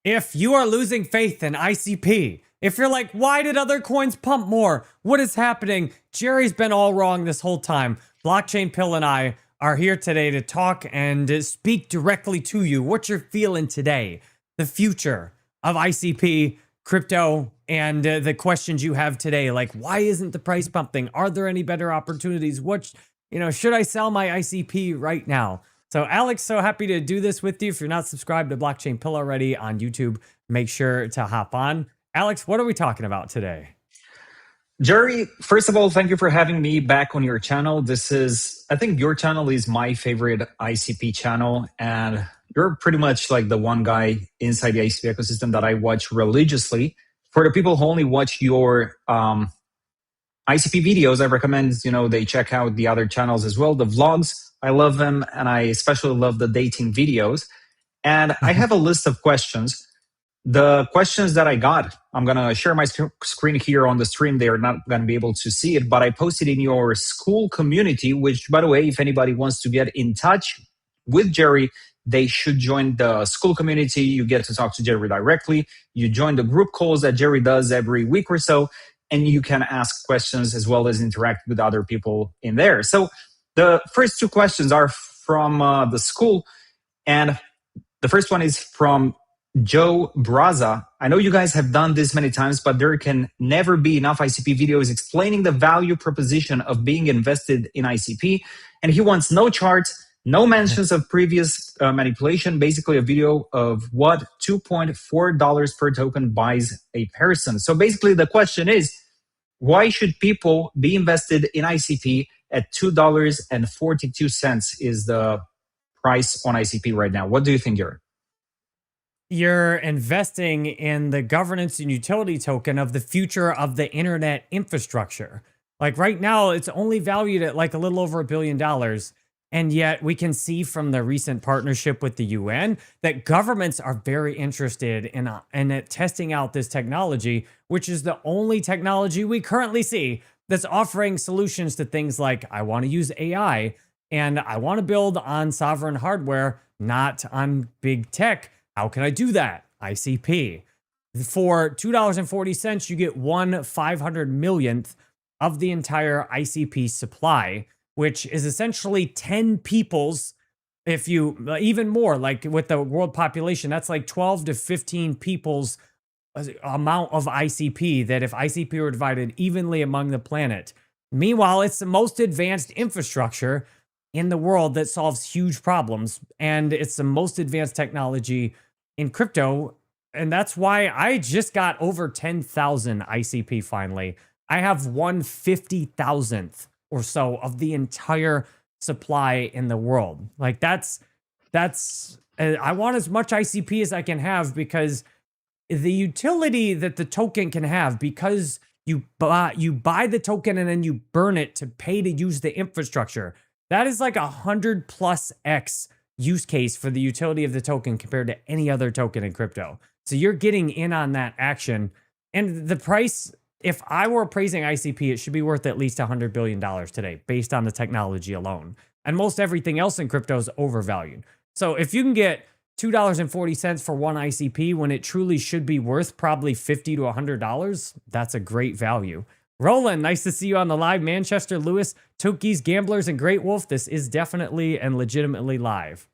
If you are losing faith in ICP, if you're like, why did other coins pump more? What is happening? Jerry's been all wrong this whole time. Blockchain Pill and I are here today to talk and speak directly to you. What you're feeling today, the future of ICP, crypto, and the questions you have today. Like, why isn't the price pumping? Are there any better opportunities? Should I sell my ICP right now? So Alex, so happy to do this with you. If you're not subscribed to Blockchain Pill already on YouTube, make sure to hop on. Alex, what are we talking about today? Jerry, first of all, thank you for having me back on your channel. I think your channel is my favorite ICP channel, and you're pretty much like the one guy inside the ICP ecosystem that I watch religiously. For the people who only watch your ICP videos, I recommend, they check out the other channels as well. The vlogs, I love them, and I especially love the dating videos. And I have a list of questions. The questions that I got, I'm going to share my screen here on the stream. They are not going to be able to see it, but I posted in your school community, which, by the way, if anybody wants to get in touch with Jerry, they should join the school community. You get to talk to Jerry directly. You join the group calls that Jerry does every week or so, and you can ask questions as well as interact with other people in there. So the first two questions are from the school, and the first one is from Joe Braza. I know you guys have done this many times, but there can never be enough ICP videos explaining the value proposition of being invested in ICP. And he wants no charts, no mentions of previous manipulation, basically a video of what $2.4 per token buys a person. So basically the question is, why should people be invested in ICP at $2.42 is the price on ICP right now? What do you think, Gary? You're investing in the governance and utility token of the future of the internet infrastructure. Like right now, it's only valued at like a little over $1 billion. And yet we can see from the recent partnership with the UN that governments are very interested in testing out this technology, which is the only technology we currently see that's offering solutions to things like, I want to use AI and I want to build on sovereign hardware, not on big tech. How can I do that? ICP. For $2.40, you get 1/500 millionth of the entire ICP supply, which is essentially 10 people's, if you, even more, like with the world population, that's like 12 to 15 people's amount of ICP, that if ICP were divided evenly among the planet. Meanwhile, it's the most advanced infrastructure in the world that solves huge problems, and it's the most advanced technology in crypto. And that's why I just got over 10,000 ICP finally. I have 1/50,000th or so of the entire supply in the world. Like that's I want as much ICP as I can have, because the utility that the token can have, because you buy the token and then you burn it to pay to use the infrastructure. That is like 100+x use case for the utility of the token compared to any other token in crypto. So you're getting in on that action. And the price, if I were appraising ICP, it should be worth at least $100 billion today based on the technology alone. And most everything else in crypto is overvalued. So if you can get $2.40 for one ICP when it truly should be worth probably $50 to $100, that's a great value. Roland, nice to see you on the live. Manchester, Lewis, Tokies, Gamblers, and Great Wolf. This is definitely and legitimately live.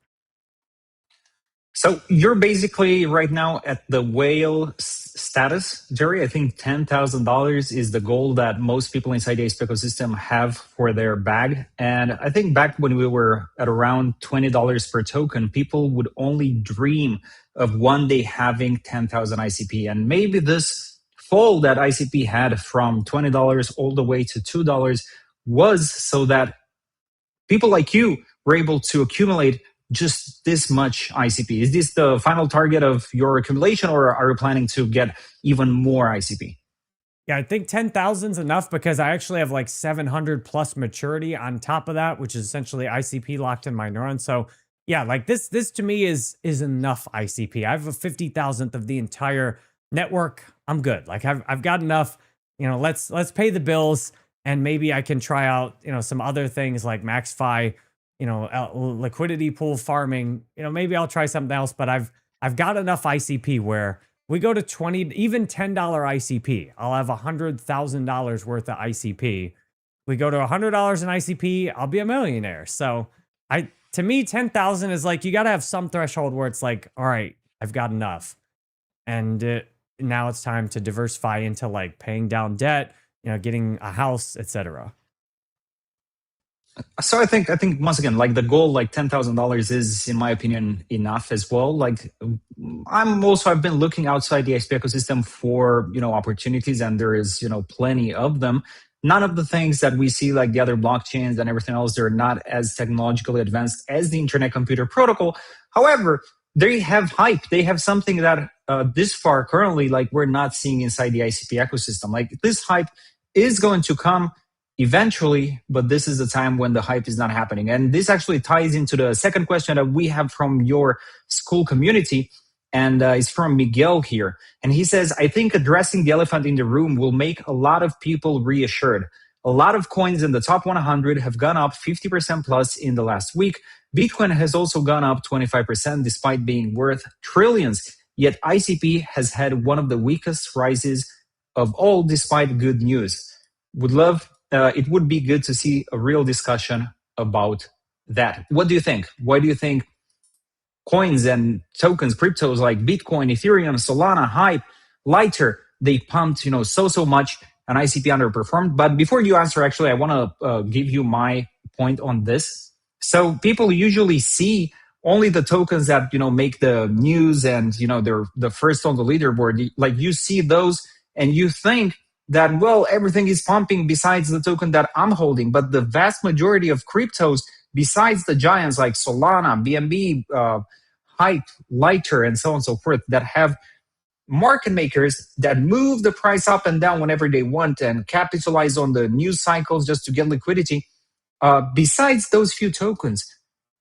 So you're basically right now at the whale status, Jerry. I think $10,000 is the goal that most people inside the ASP ecosystem have for their bag. And I think back when we were at around $20 per token, people would only dream of one day having 10,000 ICP. And maybe this fall that ICP had from $20 all the way to $2 was so that people like you were able to accumulate just this much ICP. Is this the final target of your accumulation, or are you planning to get even more ICP? Yeah, I think 10,000 is enough, because I actually have like 700 plus maturity on top of that, which is essentially ICP locked in my neuron. So yeah, like this to me is enough ICP. I have a 50,000th of the entire network. I'm good. Like I've got enough. Let's pay the bills, and maybe I can try out some other things like MaxFi, liquidity pool farming. Maybe I'll try something else. But I've I've got enough ICP where we go to 20, even $10 ICP. I'll have $100,000 worth of ICP. We go to $100 in ICP, I'll be a millionaire. So to me, 10,000 is like, you got to have some threshold where it's like, all right, I've got enough. And now it's time to diversify into like paying down debt, getting a house, etc. So I think once again, like the goal, like $10,000 is, in my opinion, enough as well. Like I've been looking outside the ICP ecosystem for opportunities, and there is plenty of them. None of the things that we see, like the other blockchains and everything else, they're not as technologically advanced as the Internet Computer Protocol. However, they have hype. They have something that this far currently, like we're not seeing inside the ICP ecosystem. Like this hype is going to come eventually, but this is the time when the hype is not happening. And this actually ties into the second question that we have from your school community, and it's from Miguel here. And he says, I think addressing the elephant in the room will make a lot of people reassured. A lot of coins in the top 100 have gone up 50% plus in the last week. Bitcoin has also gone up 25% despite being worth trillions. Yet ICP has had one of the weakest rises of all despite good news. It would be good to see a real discussion about that. What do you think? Why do you think coins and tokens, cryptos like Bitcoin, Ethereum, Solana, Hype, Lighter, they pumped, so much, and ICP underperformed? But before you answer, actually, I want to give you my point on this. So people usually see only the tokens that make the news, and they're the first on the leaderboard. Like you see those, and you think that, well, everything is pumping besides the token that I'm holding. But the vast majority of cryptos, besides the giants like Solana, BNB, Hype, Lighter, and so on and so forth, that have market makers that move the price up and down whenever they want and capitalize on the news cycles just to get liquidity. Besides those few tokens,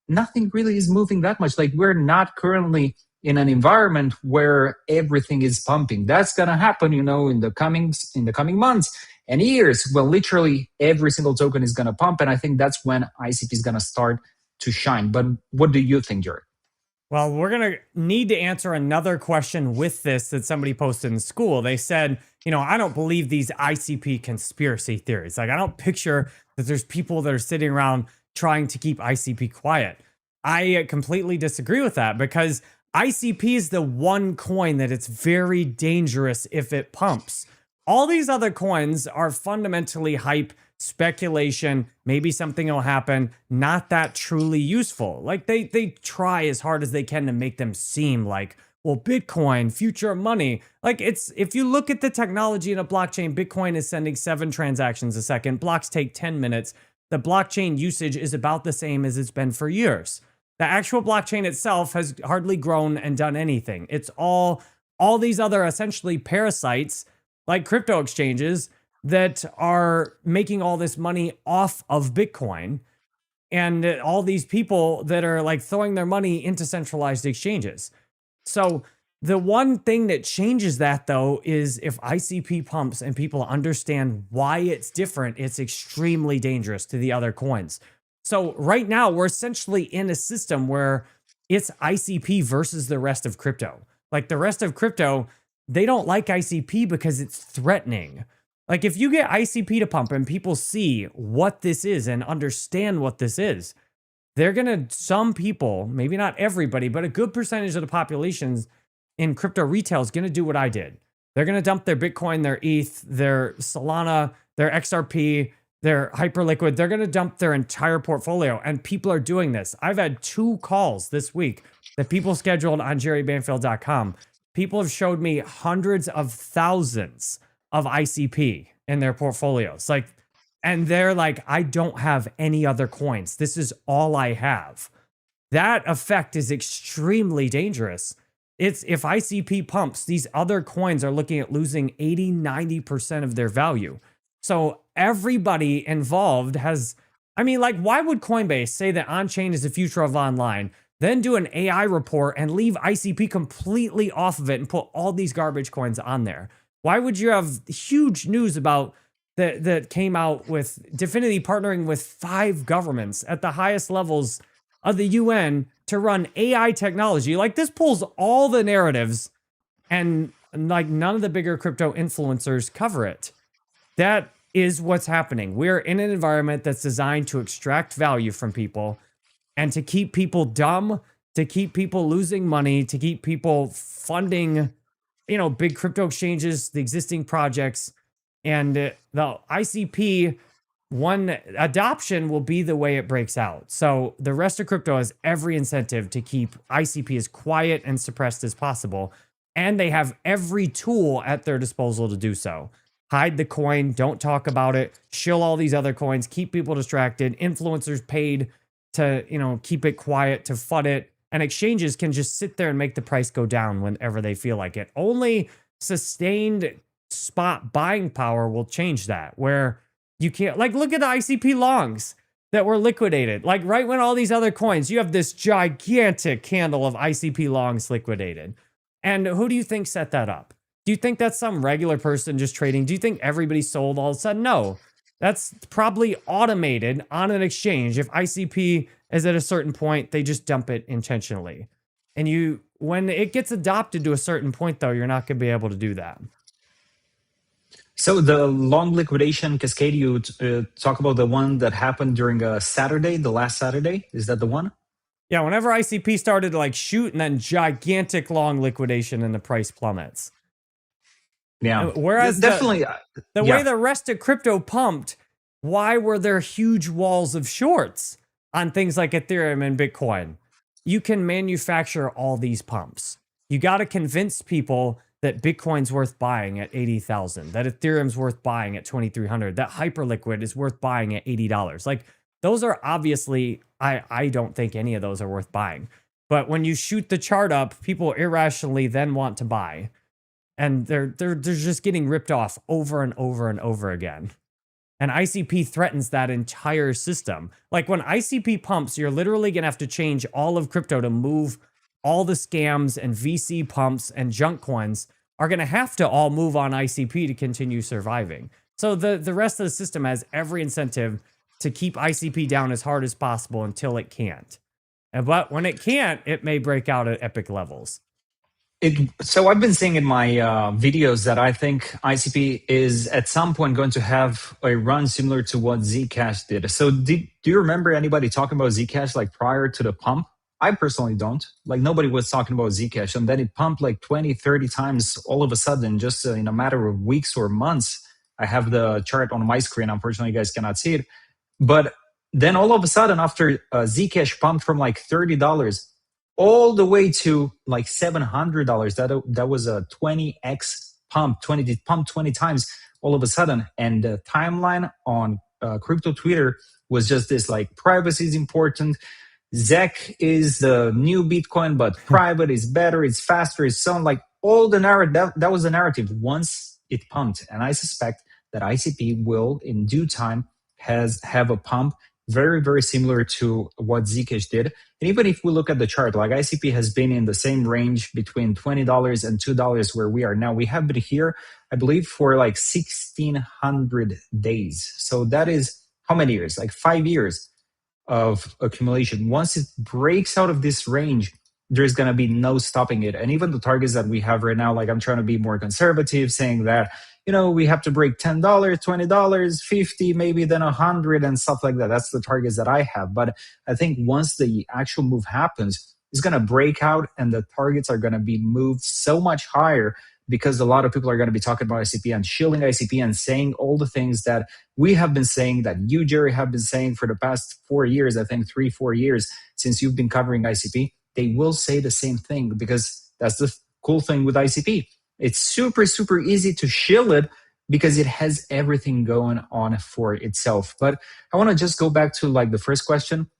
nothing really is moving that much. Like we're not currently in an environment where everything is pumping. That's gonna happen, in the coming months and years, when literally every single token is gonna pump. And I think that's when ICP is gonna start to shine. But what do you think, Jared? Well, we're going to need to answer another question with this that somebody posted in school. They said, I don't believe these ICP conspiracy theories. Like, I don't picture that there's people that are sitting around trying to keep ICP quiet. I completely disagree with that, because ICP is the one coin that it's very dangerous if it pumps. All these other coins are fundamentally hype, speculation, maybe something will happen, not that truly useful. Like they try as hard as they can to make them seem like, well, Bitcoin, future of money. Like if you look at the technology in a blockchain, Bitcoin is sending 7 transactions a second. Blocks take 10 minutes. The blockchain usage is about the same as it's been for years. The actual blockchain itself has hardly grown and done anything. It's all these other essentially parasites like crypto exchanges that are making all this money off of Bitcoin, and all these people that are like throwing their money into centralized exchanges. So the one thing that changes that, though, is if ICP pumps and people understand why it's different, it's extremely dangerous to the other coins. So right now we're essentially in a system where it's ICP versus the rest of crypto. Like the rest of crypto, they don't like ICP because it's threatening. Like if you get ICP to pump and people see what this is and understand what this is, they're going to, some people, maybe not everybody, but a good percentage of the populations in crypto retail is going to do what I did. They're going to dump their Bitcoin, their ETH, their Solana, their XRP, their Hyperliquid. They're going to dump their entire portfolio, and people are doing this. I've had 2 calls this week that people scheduled on jerrybanfield.com. People have showed me hundreds of thousands of ICP in their portfolios. Like, and they're like, I don't have any other coins. This is all I have. That effect is extremely dangerous. It's if ICP pumps, these other coins are looking at losing 80, 90% of their value. So everybody involved has, I mean, like, why would Coinbase say that on-chain is the future of online, then do an AI report and leave ICP completely off of it and put all these garbage coins on there? Why would you have huge news about that came out with Definity partnering with 5 governments at the highest levels of the UN to run AI technology. Like this pulls all the narratives and like none of the bigger crypto influencers cover it. That is what's happening. We're in an environment that's designed to extract value from people and to keep people dumb, to keep people losing money, to keep people funding, big crypto exchanges, the existing projects. And the ICP one adoption will be the way it breaks out. So the rest of crypto has every incentive to keep ICP as quiet and suppressed as possible. And they have every tool at their disposal to do so. Hide the coin, don't talk about it, shill all these other coins, keep people distracted, influencers paid to, keep it quiet, to FUD it, and exchanges can just sit there and make the price go down whenever they feel like it. Only sustained spot buying power will change that, where you can't, like, look at the ICP longs that were liquidated. Like, right when all these other coins, you have this gigantic candle of ICP longs liquidated. And who do you think set that up? Do you think that's some regular person just trading? Do you think everybody sold all of a sudden? No. That's probably automated on an exchange. If ICP is at a certain point, they just dump it intentionally. And when it gets adopted to a certain point, though, you're not going to be able to do that. So the long liquidation cascade, you talk about the one that happened during a Saturday, the last Saturday. Is that the one? Yeah, whenever ICP started to like shoot and then gigantic long liquidation and the price plummets. Yeah. Whereas definitely the way the rest of crypto pumped, why were there huge walls of shorts on things like Ethereum and Bitcoin? You can manufacture all these pumps. You got to convince people that Bitcoin's worth buying at 80,000, that Ethereum's worth buying at 2,300, that Hyperliquid is worth buying at $80. Like those are obviously, I don't think any of those are worth buying. But when you shoot the chart up, people irrationally then want to buy. And they're just getting ripped off over and over and over again. And ICP threatens that entire system. Like when ICP pumps, you're literally going to have to change all of crypto to move all the scams and VC pumps and junk coins are going to have to all move on ICP to continue surviving. So the rest of the system has every incentive to keep ICP down as hard as possible until it can't. But when it can't, it may break out at epic levels. So I've been saying in my videos that I think ICP is at some point going to have a run similar to what Zcash did. So do you remember anybody talking about Zcash like prior to the pump? I personally don't. Like nobody was talking about Zcash, and then it pumped like 20, 30 times all of a sudden, just in a matter of weeks or months. I have the chart on my screen. Unfortunately, you guys cannot see it. But then all of a sudden, after Zcash pumped from like $30 all the way to like $700, that was a 20x pump. It pumped 20 times all of a sudden. And the timeline on crypto Twitter was just this: like, privacy is important. ZEC is the new Bitcoin, but private is better, it's faster, it's so on. Like all the narrative, that was the narrative once it pumped. And I suspect that ICP will, in due time, have a pump very, very similar to what Zcash did. And even if we look at the chart, like ICP has been in the same range between $20 and $2 where we are now. We have been here, I believe, for like 1,600 days. So that is how many years? Like 5 years of accumulation. Once it breaks out of this range, there's going to be no stopping it. And even the targets that we have right now, like I'm trying to be more conservative, saying that, we have to break $10, $20, 50, maybe then 100 and stuff like that. That's the targets that I have. But I think once the actual move happens, it's going to break out and the targets are going to be moved so much higher, because a lot of people are going to be talking about ICP and shilling ICP and saying all the things that we have been saying, that you, Jerry, have been saying for the past 4 years, I think 3-4 years since you've been covering ICP. They will say the same thing, because that's the cool thing with ICP. It's super, super easy to shill it because it has everything going on for itself. But I want to just go back to like the first question,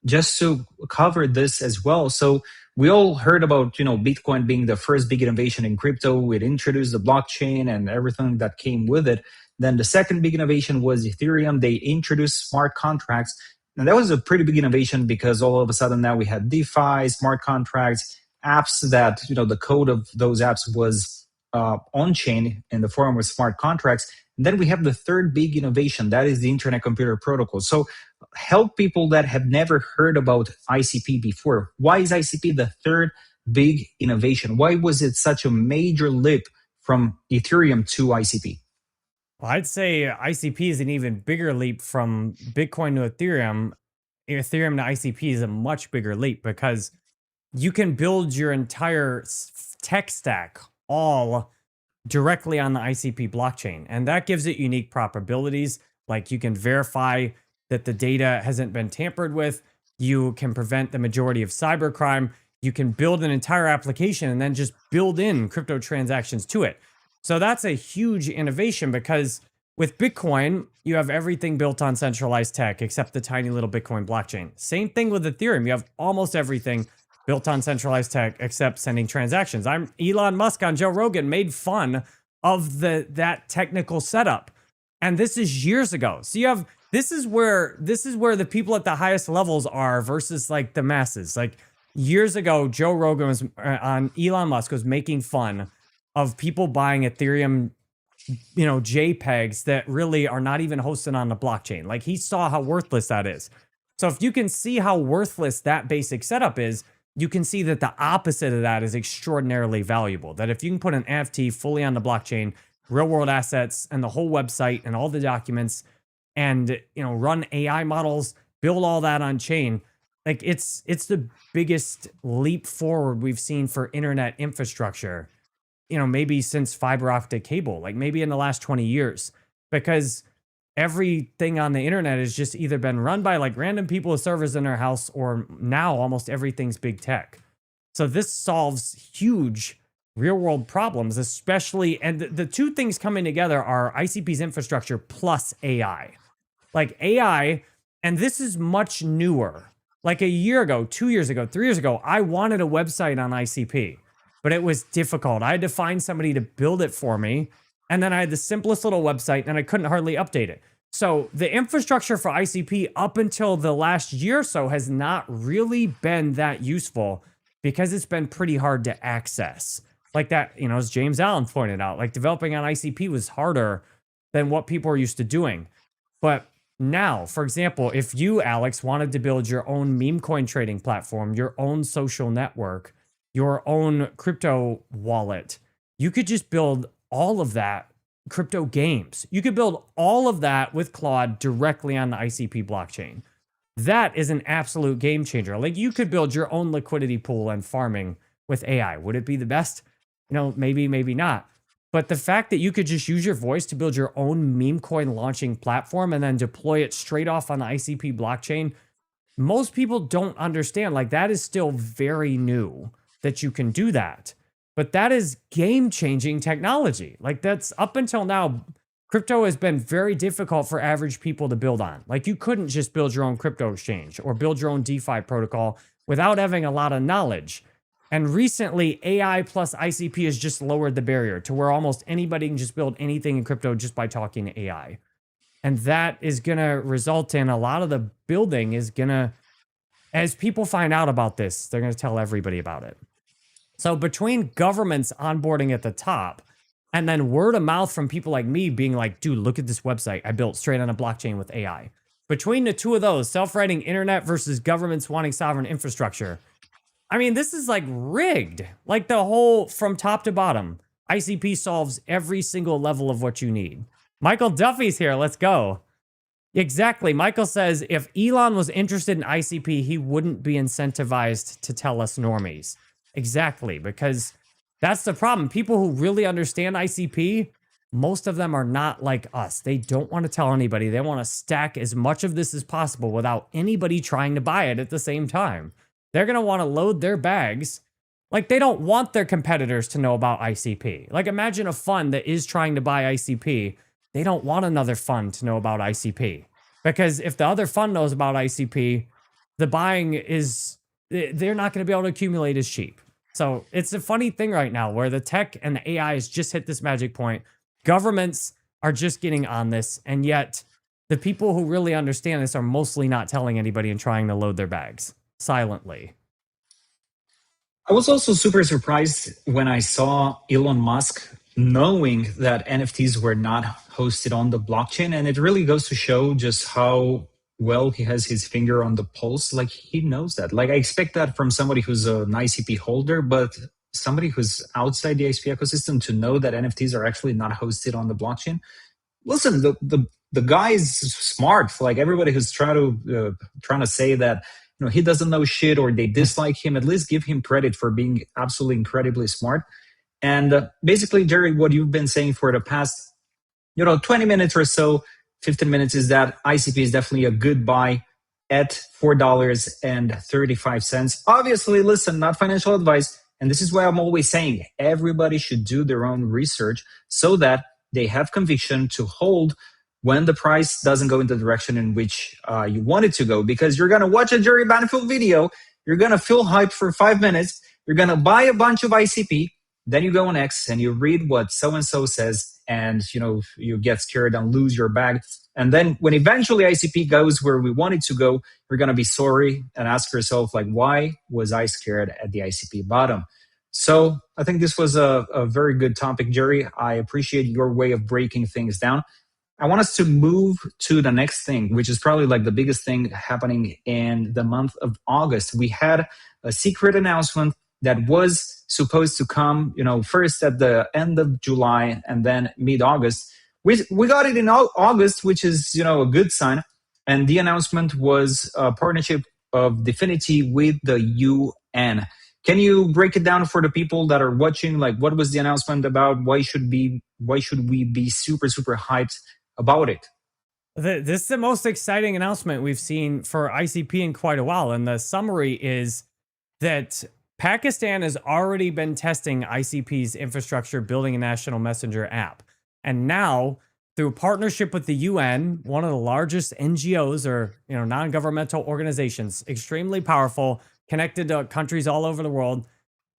just to cover this as well. So we all heard about, Bitcoin being the first big innovation in crypto. It introduced the blockchain and everything that came with it. Then the second big innovation was Ethereum. They introduced smart contracts. And that was a pretty big innovation, because all of a sudden now we had DeFi, smart contracts, apps that, the code of those apps was on chain in the form of smart contracts. And then we have the third big innovation, that is the Internet Computer Protocol. So help people that have never heard about ICP before. Why is ICP the third big innovation? Why was it such a major leap from Ethereum to ICP? Well, I'd say ICP is an even bigger leap from Bitcoin to Ethereum. Ethereum to ICP is a much bigger leap because you can build your entire tech stack all directly on the ICP blockchain. And that gives it unique probabilities. Like you can verify that the data hasn't been tampered with. You can prevent the majority of cybercrime. You can build an entire application and then just build in crypto transactions to it. So that's a huge innovation because with Bitcoin, you have everything built on centralized tech except the tiny little Bitcoin blockchain. Same thing with Ethereum. You have almost everything built on centralized tech except sending transactions. Elon Musk on Joe Rogan made fun of that technical setup. And this is years ago. So you have this is where the people at the highest levels are versus like the masses. Like years ago, Joe Rogan was on Elon Musk was making fun of people buying Ethereum, JPEGs that really are not even hosted on the blockchain. Like he saw how worthless that is. So if you can see how worthless that basic setup is, you can see that the opposite of that is extraordinarily valuable. That if you can put an NFT fully on the blockchain, real world assets and the whole website and all the documents and, run AI models, build all that on chain, like it's the biggest leap forward we've seen for internet infrastructure, maybe since fiber optic cable, like maybe in the last 20 years, because everything on the internet has just either been run by like random people with servers in their house, or now almost everything's big tech. So this solves huge real world problems, especially. And the two things coming together are ICP's infrastructure plus AI. Like AI, and this is much newer. Like a year ago, 2 years ago, 3 years ago, I wanted a website on ICP, but it was difficult. I had to find somebody to build it for me. And then I had the simplest little website and I couldn't hardly update it. So the infrastructure for ICP up until the last year or so has not really been that useful because it's been pretty hard to access. Like that, as James Allen pointed out, like developing on ICP was harder than what people are used to doing. But now, for example, if you, Alex, wanted to build your own meme coin trading platform, your own social network, your own crypto wallet, you could just build all of that. Crypto games, you could build all of that with Claude directly on the ICP blockchain. That is an absolute game changer. Like you could build your own liquidity pool and farming with AI. Would it be the best? Maybe, maybe not. But the fact that you could just use your voice to build your own meme coin launching platform and then deploy it straight off on the ICP blockchain, most people don't understand. Like that is still very new that you can do that. But that is game-changing technology. Like that's up until now, crypto has been very difficult for average people to build on. Like you couldn't just build your own crypto exchange or build your own DeFi protocol without having a lot of knowledge. And recently, AI plus ICP has just lowered the barrier to where almost anybody can just build anything in crypto just by talking to AI. And that is going to result in a lot of the building is going to, as people find out about this, they're going to tell everybody about it. So between governments onboarding at the top and then word of mouth from people like me being like, dude, look at this website I built straight on a blockchain with AI. Between the two of those, self-writing internet versus governments wanting sovereign infrastructure, I mean, this is like rigged. Like the whole from top to bottom, ICP solves every single level of what you need. Michael Duffy's here. Let's go. Exactly. Michael says if Elon was interested in ICP, he wouldn't be incentivized to tell us normies. Exactly, because that's the problem. People who really understand ICP, most of them are not like us. They don't want to tell anybody. They want to stack as much of this as possible without anybody trying to buy it at the same time. They're going to want to load their bags. Like they don't want their competitors to know about ICP. Like imagine a fund that is trying to buy ICP. They don't want another fund to know about ICP. Because if the other fund knows about ICP, the buying is, they're not going to be able to accumulate as cheap. So it's a funny thing right now where the tech and the AI has just hit this magic point. Governments are just getting on this. And yet the people who really understand this are mostly not telling anybody and trying to load their bags silently. I was also super surprised when I saw Elon Musk knowing that NFTs were not hosted on the blockchain. And it really goes to show just how well he has his finger on the pulse. Like he knows that. Like I expect that from somebody who's an ICP holder, but somebody who's outside the ICP ecosystem to know that NFTs are actually not hosted on the blockchain. Listen, the guy is smart. Like everybody who's trying to say that he doesn't know shit or they dislike him, at least give him credit for being absolutely incredibly smart. And basically, Jerry, what you've been saying for the past 20 minutes or so, 15 minutes is that ICP is definitely a good buy at $4.35. Obviously, listen, not financial advice. And this is why I'm always saying everybody should do their own research so that they have conviction to hold when the price doesn't go in the direction in which you want it to go. Because you're going to watch a Jerry Banfield video, you're going to feel hyped for 5 minutes, you're going to buy a bunch of ICP, then you go on X and you read what so-and-so says, and you get scared and lose your bag. And then when eventually ICP goes where we want it to go, you're going to be sorry and ask yourself, like, why was I scared at the ICP bottom? So I think this was a very good topic, Jerry. I appreciate your way of breaking things down. I want us to move to the next thing, which is probably like the biggest thing happening in the month of August. We had a secret announcement that was supposed to come, first at the end of July and then mid-August. We got it in August, which is, a good sign. And the announcement was a partnership of Dfinity with the UN. Can you break it down for the people that are watching? Like, what was the announcement about? Why should we be super, super hyped about it? This is the most exciting announcement we've seen for ICP in quite a while. And the summary is that Pakistan has already been testing ICP's infrastructure, building a national messenger app. And now, through partnership with the UN, one of the largest NGOs or non-governmental organizations, extremely powerful, connected to countries all over the world,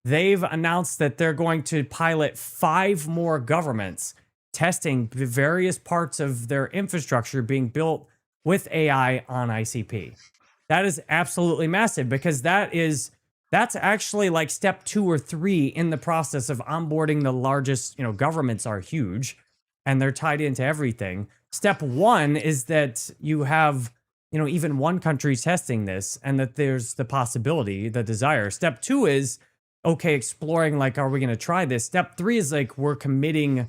they've announced that they're going to pilot 5 more governments testing the various parts of their infrastructure being built with AI on ICP. That is absolutely massive because that's actually like step 2 or 3 in the process of onboarding the largest, governments are huge and they're tied into everything. Step 1 is that you have, even one country testing this and that there's the possibility, the desire. Step 2 is, okay, exploring, like, are we going to try this? Step 3 is like, we're committing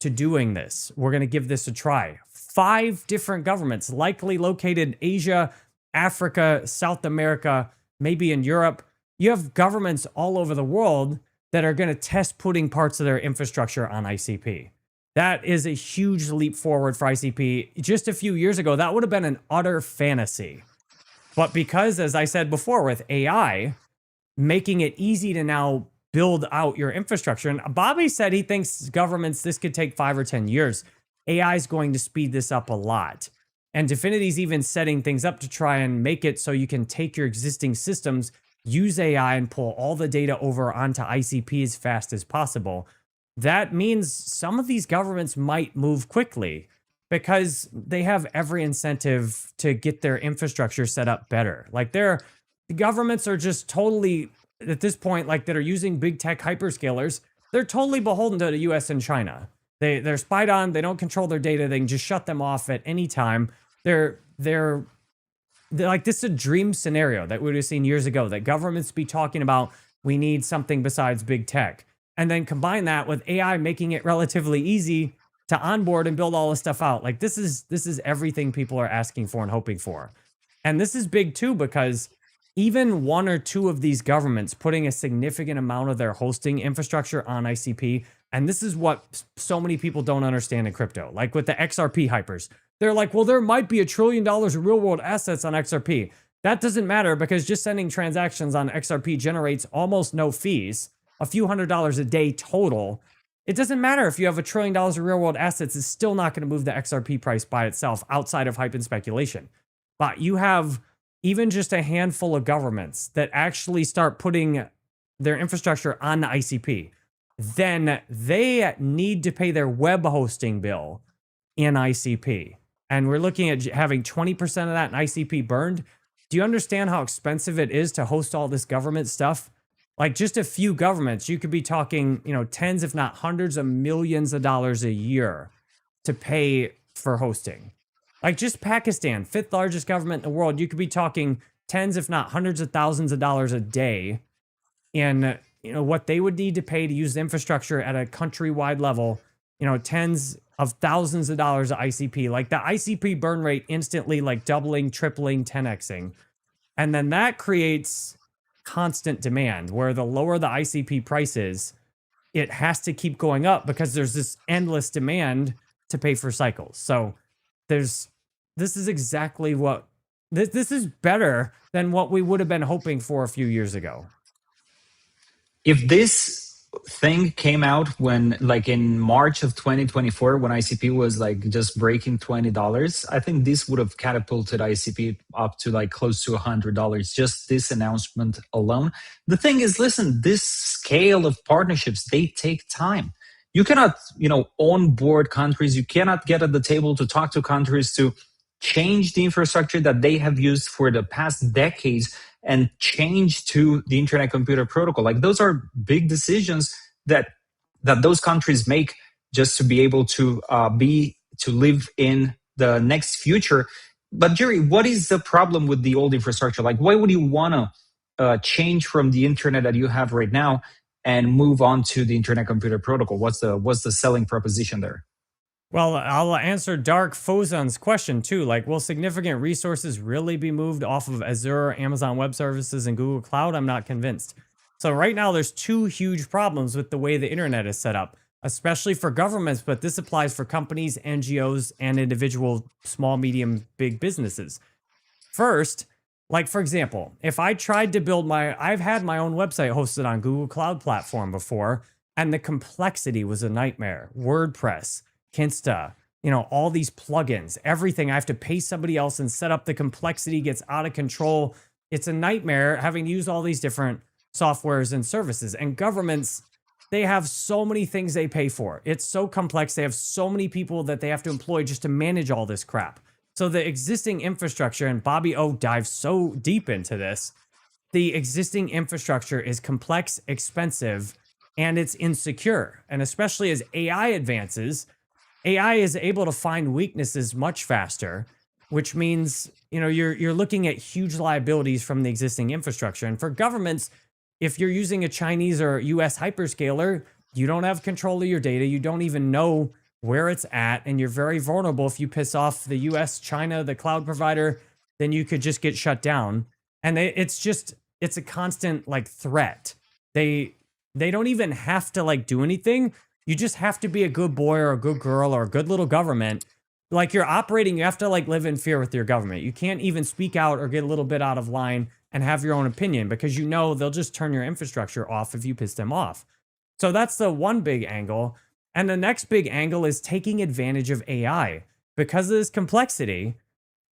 to doing this. We're going to give this a try. 5 different governments, likely located in Asia, Africa, South America, maybe in Europe. You have governments all over the world that are going to test putting parts of their infrastructure on ICP. That is a huge leap forward for ICP. Just a few years ago, that would have been an utter fantasy. But because, as I said before, with AI, making it easy to now build out your infrastructure. And Bobby said he thinks governments, this could take 5 or 10 years. AI is going to speed this up a lot. And Dfinity's even setting things up to try and make it so you can take your existing systems, use AI and pull all the data over onto ICP as fast as possible. That means some of these governments might move quickly because they have every incentive to get their infrastructure set up better. Like the governments are just totally, at this point, like that are using big tech hyperscalers, they're totally beholden to the US and China. They're spied on, they don't control their data, they can just shut them off at any time. They're like, this is a dream scenario that we would have seen years ago, that governments be talking about, we need something besides big tech. And then combine that with AI making it relatively easy to onboard and build all this stuff out. Like this is everything people are asking for and hoping for. And this is big too, because even 1 or 2 of these governments putting a significant amount of their hosting infrastructure on ICP, and this is what so many people don't understand in crypto, like with the XRP hypers. They're like, well, there might be $1 trillion of real world assets on XRP. That doesn't matter because just sending transactions on XRP generates almost no fees, a few $100s a day total. It doesn't matter if you have $1 trillion of real world assets, it's still not going to move the XRP price by itself outside of hype and speculation. But you have even just a handful of governments that actually start putting their infrastructure on the ICP. Then they need to pay their web hosting bill in ICP. And we're looking at having 20% of that in ICP burned. Do you understand how expensive it is to host all this government stuff? Like just a few governments, you could be talking, tens, if not hundreds of millions of dollars a year to pay for hosting. Like just Pakistan, fifth largest government in the world, you could be talking tens, if not hundreds of thousands of dollars a day in what they would need to pay to use the infrastructure at a countrywide level, tens of thousands of dollars of ICP. Like the ICP burn rate instantly like doubling, tripling, 10xing. And then that creates constant demand where the lower the ICP price is, it has to keep going up because there's this endless demand to pay for cycles. So there's this is exactly what this is better than what we would have been hoping for a few years ago. If this thing came out when like in March of 2024 when ICP was like just breaking $20, I think this would have catapulted ICP up to like close to $100, just this announcement alone. The thing is, listen, this scale of partnerships, they take time. You cannot, onboard countries. You cannot get at the table to talk to countries to change the infrastructure that they have used for the past decades and change to the internet computer protocol. Like those are big decisions that those countries make just to be able to live in the next future. But Jerry, what is the problem with the old infrastructure? Like, why would you want to change from the internet that you have right now and move on to the internet computer protocol? What's the selling proposition there? Well, I'll answer Dark Fozon's question too. Like, will significant resources really be moved off of Azure, Amazon Web Services, and Google Cloud? I'm not convinced. So right now, there's two huge problems with the way the internet is set up, especially for governments, but this applies for companies, NGOs, and individual small, medium, big businesses. First, like for example, if I tried to build I've had my own website hosted on Google Cloud Platform before, and the complexity was a nightmare. WordPress, Kinsta, all these plugins, everything. I have to pay somebody else and set up. The complexity gets out of control. It's a nightmare having to use all these different softwares and services. And governments, they have so many things they pay for. It's so complex. They have so many people that they have to employ just to manage all this crap. So the existing infrastructure, and Bobby O dives so deep into this, the existing infrastructure is complex, expensive, and it's insecure. And especially as AI advances, AI is able to find weaknesses much faster, which means, you're looking at huge liabilities from the existing infrastructure. And for governments, if you're using a Chinese or US hyperscaler, you don't have control of your data. You don't even know where it's at. And you're very vulnerable. If you piss off the US, China, the cloud provider, then you could just get shut down. And it's a constant like threat. They don't even have to like do anything. You just have to be a good boy or a good girl or a good little government. Like you're operating, you have to like live in fear with your government. You can't even speak out or get a little bit out of line and have your own opinion because they'll just turn your infrastructure off if you piss them off. So that's the one big angle. And the next big angle is taking advantage of AI. Because of this complexity,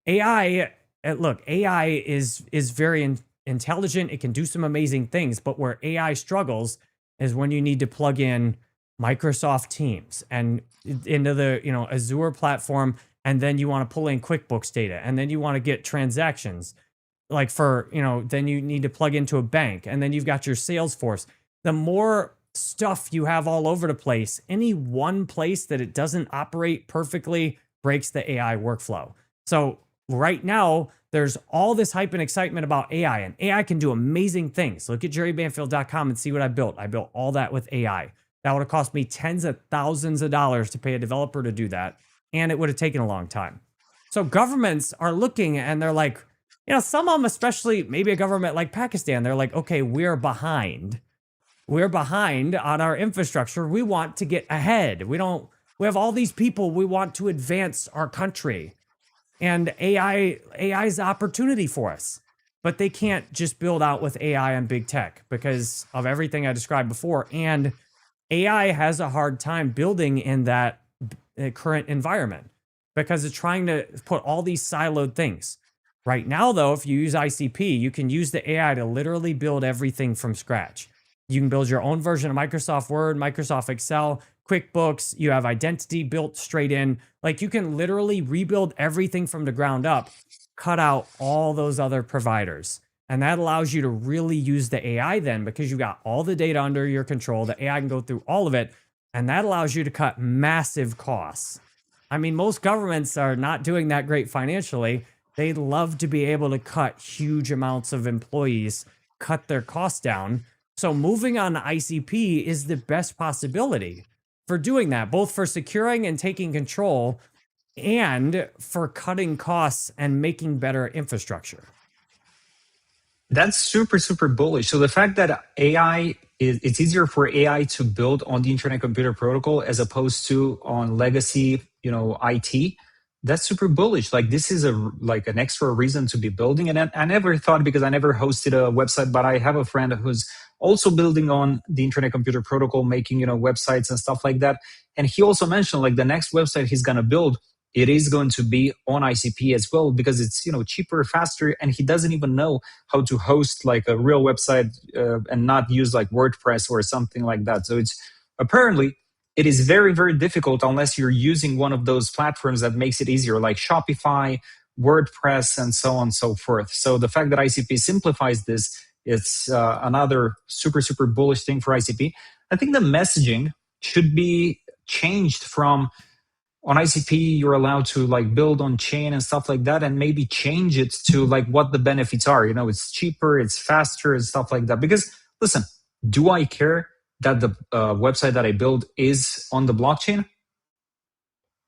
AI is very intelligent. It can do some amazing things, but where AI struggles is when you need to plug in Microsoft Teams and into the Azure platform, and then you want to pull in QuickBooks data, and then you want to get transactions like for then you need to plug into a bank, and then you've got your Salesforce. The more stuff you have all over the place, any one place that it doesn't operate perfectly breaks the AI workflow. So right now there's all this hype and excitement about AI, and AI can do amazing things. Look at jerrybanfield.com and see what I built. I built all that with AI. That would have cost me tens of thousands of dollars to pay a developer to do that, and it would have taken a long time. So governments are looking and they're like, some of them, especially maybe a government like Pakistan, they're like, okay, we're behind. We're behind on our infrastructure. We want to get ahead. We have all these people. We want to advance our country. And AI is the opportunity for us. But they can't just build out with AI and big tech because of everything I described before. And AI has a hard time building in that current environment because it's trying to put all these siloed things. Right now, though, if you use ICP, you can use the AI to literally build everything from scratch. You can build your own version of Microsoft Word, Microsoft Excel, QuickBooks. You have identity built straight in. Like you can literally rebuild everything from the ground up, cut out all those other providers. And that allows you to really use the AI then because you got all the data under your control. The AI can go through all of it. And that allows you to cut massive costs. I mean, most governments are not doing that great financially. They'd love to be able to cut huge amounts of employees, cut their costs down. So moving on to ICP is the best possibility for doing that, both for securing and taking control and for cutting costs and making better infrastructure. That's super, super bullish. So the fact that AI is, it's easier for AI to build on the Internet Computer Protocol as opposed to on legacy, IT. That's super bullish. Like this is like an extra reason to be building. And I never thought, because I never hosted a website, but I have a friend who's also building on the Internet Computer Protocol, making websites and stuff like that. And he also mentioned like the next website he's gonna build, it is going to be on ICP as well because it's cheaper, faster, and he doesn't even know how to host like a real website and not use like WordPress or something like that. So it's apparently it is very, very difficult unless you're using one of those platforms that makes it easier, like Shopify, WordPress, and so on and so forth. So the fact that ICP simplifies this, it's another super, super bullish thing for ICP. I think the messaging should be changed from on ICP, you're allowed to like build on chain and stuff like that, and maybe change it to like what the benefits are. It's cheaper, it's faster, and stuff like that. Because listen, do I care that the website that I build is on the blockchain?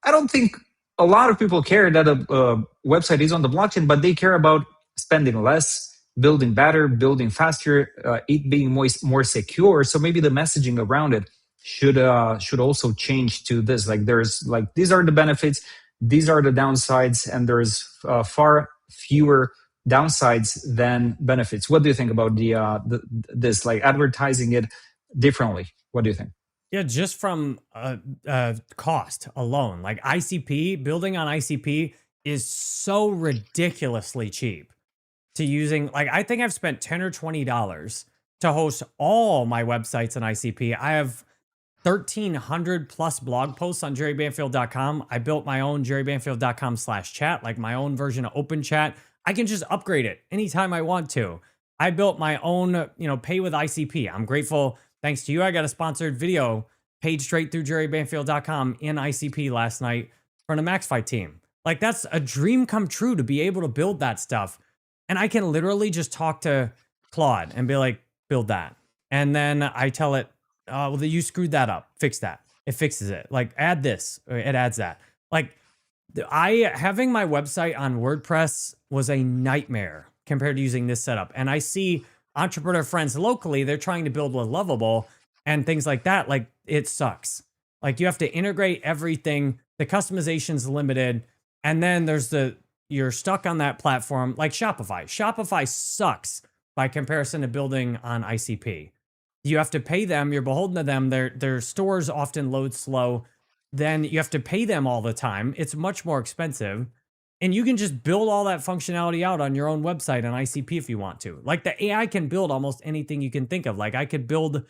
I don't think a lot of people care that a website is on the blockchain, but they care about spending less, building better, building faster, it being more secure. So maybe the messaging around it should also change to this. Like there's like these are the benefits, these are the downsides, and there's far fewer downsides than benefits. What do you think about this like advertising it differently? What do you think? Yeah, just from cost alone, like ICP, building on ICP is so ridiculously cheap to using. Like, I think I've spent $10 or $20 to host all my websites in ICP. I have 1,300 plus blog posts on jerrybanfield.com. I built my own jerrybanfield.com/chat, like my own version of Open Chat. I can just upgrade it anytime I want to. I built my own, pay with ICP. I'm grateful. Thanks to you, I got a sponsored video paid straight through jerrybanfield.com in ICP last night from the Max Fight team. Like, that's a dream come true to be able to build that stuff. And I can literally just talk to Claude and be like, build that. And then I tell it, well, you screwed that up. Fix that. It fixes it. Like, add this. It adds that. Like, having my website on WordPress was a nightmare compared to using this setup. And I see entrepreneur friends locally, they're trying to build with Lovable and things like that. Like, it sucks. Like, you have to integrate everything. The customization's limited. And then you're stuck on that platform like Shopify. Shopify sucks by comparison to building on ICP. You have to pay them. You're beholden to them. Their stores often load slow. Then you have to pay them all the time. It's much more expensive. And you can just build all that functionality out on your own website on ICP if you want to. Like, the AI can build almost anything you can think of. Like, I could build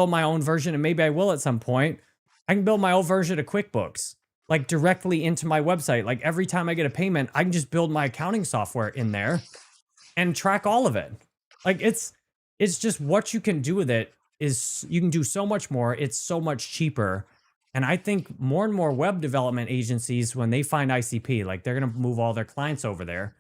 my own version, and maybe I will at some point. I can build my own version of QuickBooks, like directly into my website. Like, every time I get a payment, I can just build my accounting software in there and track all of it. Like, it's just what you can do with it is you can do so much more. It's so much cheaper. And I think more and more web development agencies, when they find ICP, like, they're going to move all their clients over there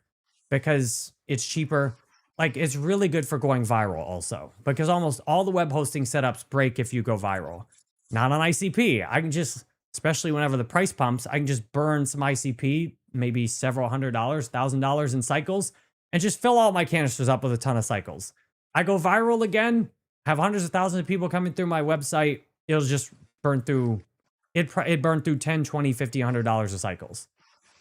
because it's cheaper. Like, it's really good for going viral also, because almost all the web hosting setups break if you go viral. Not on ICP. I can just, especially whenever the price pumps, I can just burn some ICP, maybe several $100s, $1,000 in cycles, and just fill all my canisters up with a ton of cycles. I go viral again, have hundreds of thousands of people coming through my website. It'll just burn through. It burned through $10, $20, $50, $100 of cycles.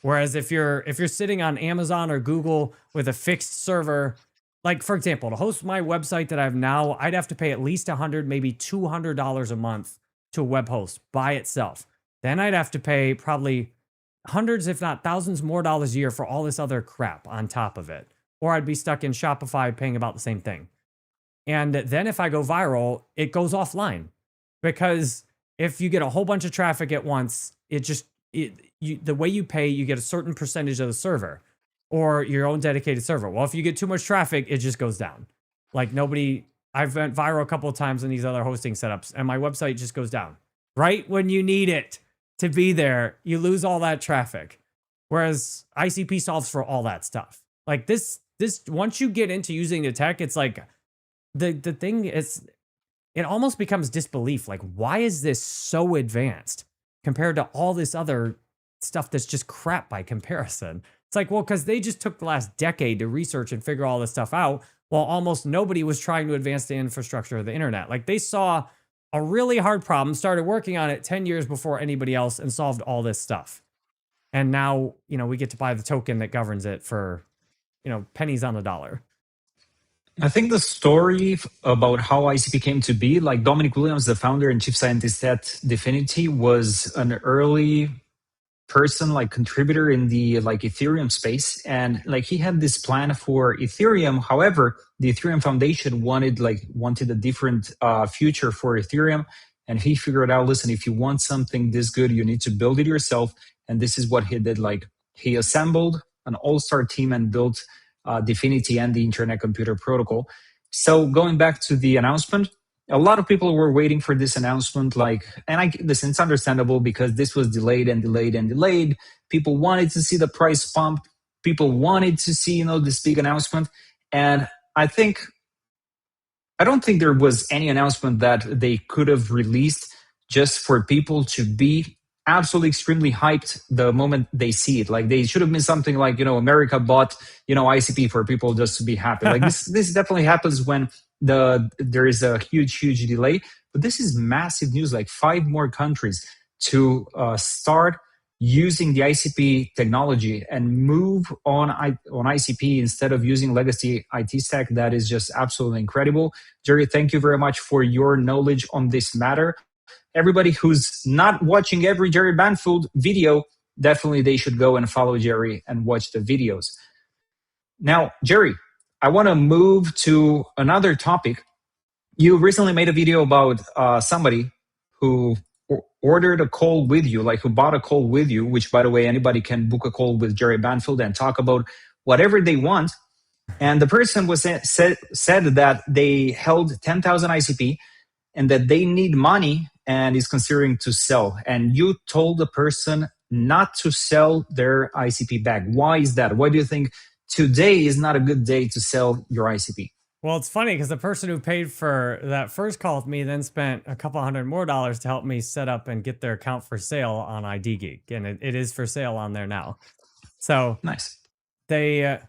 Whereas if you're sitting on Amazon or Google with a fixed server, like, for example, to host my website that I have now, I'd have to pay at least $100, maybe $200 a month to a web host by itself. Then I'd have to pay probably hundreds, if not thousands more dollars a year for all this other crap on top of it. Or I'd be stuck in Shopify paying about the same thing. And then if I go viral, it goes offline, because if you get a whole bunch of traffic at once, the way you pay, you get a certain percentage of the server. or your own dedicated server. Well, if you get too much traffic, it just goes down. Like nobody, I've went viral a couple of times in these other hosting setups and my website just goes down. Right when you need it to be there, you lose all that traffic. Whereas ICP solves for all that stuff. Like this once you get into using the tech, it's like the thing is it almost becomes disbelief. Like, why is this so advanced compared to all this other stuff that's just crap by comparison? It's like, well, because they just took the last decade to research and figure all this stuff out, while almost nobody was trying to advance the infrastructure of the internet. Like they saw a really hard problem, started working on it 10 years before anybody else, and solved all this stuff. And now, we get to buy the token that governs it for, pennies on the dollar. I think the story about how ICP came to be, like Dominic Williams, the founder and chief scientist at Dfinity, was an early person, like contributor in the like Ethereum space, and like he had this plan for Ethereum. However, the Ethereum Foundation wanted a different future for Ethereum, and he figured out, listen, if you want something this good, you need to build it yourself. And this is what he did. Like he assembled an all-star team and built Dfinity and the Internet Computer Protocol. So going back to the announcement, a lot of people were waiting for this announcement. Listen, it's understandable because this was delayed and delayed and delayed. People wanted to see the price pump. People wanted to see, this big announcement. And I don't think there was any announcement that they could have released just for people to be absolutely extremely hyped the moment they see it. Like they should have been something like, America bought, ICP for people just to be happy. Like this definitely happens when there is a huge delay. But this is massive news, like 5 more countries to start using the ICP technology and move on ICP instead of using legacy IT stack. That is just absolutely incredible. Jerry, thank you very much for your knowledge on this matter. Everybody who's not watching every Jerry Banfield video, definitely they should go and follow Jerry and watch the videos. Now, Jerry, I want to move to another topic. You recently made a video about somebody who ordered a call with you, like who bought a call with you, which, by the way, anybody can book a call with Jerry Banfield and talk about whatever they want. And the person said that they held 10,000 ICP and that they need money and is considering to sell. And you told the person not to sell their ICP back. Why is that? Why do you think today is not a good day to sell your ICP? Well, it's funny because the person who paid for that first call with me then spent a couple $100 more to help me set up and get their account for sale on ID Geek. And it is for sale on there now. So nice. They,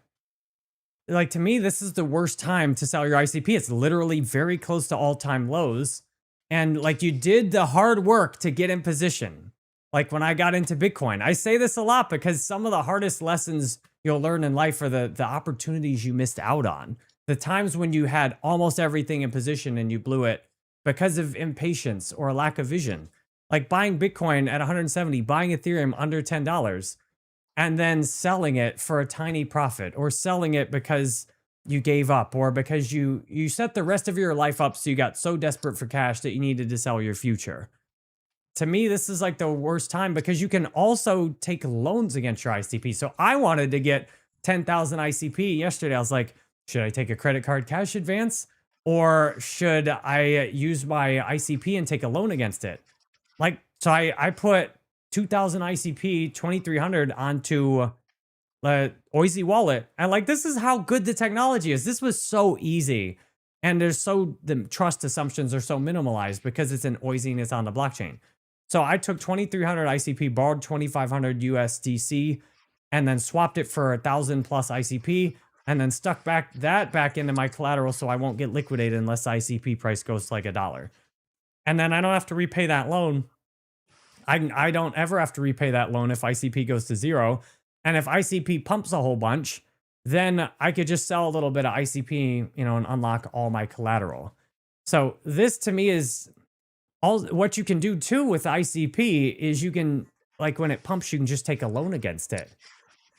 to me, this is the worst time to sell your ICP. It's literally very close to all-time lows. And you did the hard work to get in position. Like when I got into Bitcoin, I say this a lot because some of the hardest lessons you'll learn in life are the opportunities you missed out on. The times when you had almost everything in position and you blew it because of impatience or a lack of vision. Like buying Bitcoin at 170, buying Ethereum under $10, and then selling it for a tiny profit, or selling it because you gave up, or because you set the rest of your life up so you got so desperate for cash that you needed to sell your future. To me, this is like the worst time because you can also take loans against your ICP. So I wanted to get 10,000 ICP yesterday. I was like, should I take a credit card cash advance, or should I use my ICP and take a loan against it? So I put 2,000 ICP, 2,300 onto Oizy wallet. And this is how good the technology is. This was so easy. And the trust assumptions are so minimalized because it's in Oizy and it's on the blockchain. So I took 2,300 ICP, borrowed 2,500 USDC, and then swapped it for 1,000 plus ICP, and then stuck back into my collateral so I won't get liquidated unless the ICP price goes to like $1. And then I don't have to repay that loan. I don't ever have to repay that loan if ICP goes to 0. And if ICP pumps a whole bunch, then I could just sell a little bit of ICP, and unlock all my collateral. So this to me is all what you can do too with ICP is you can, when it pumps, you can just take a loan against it.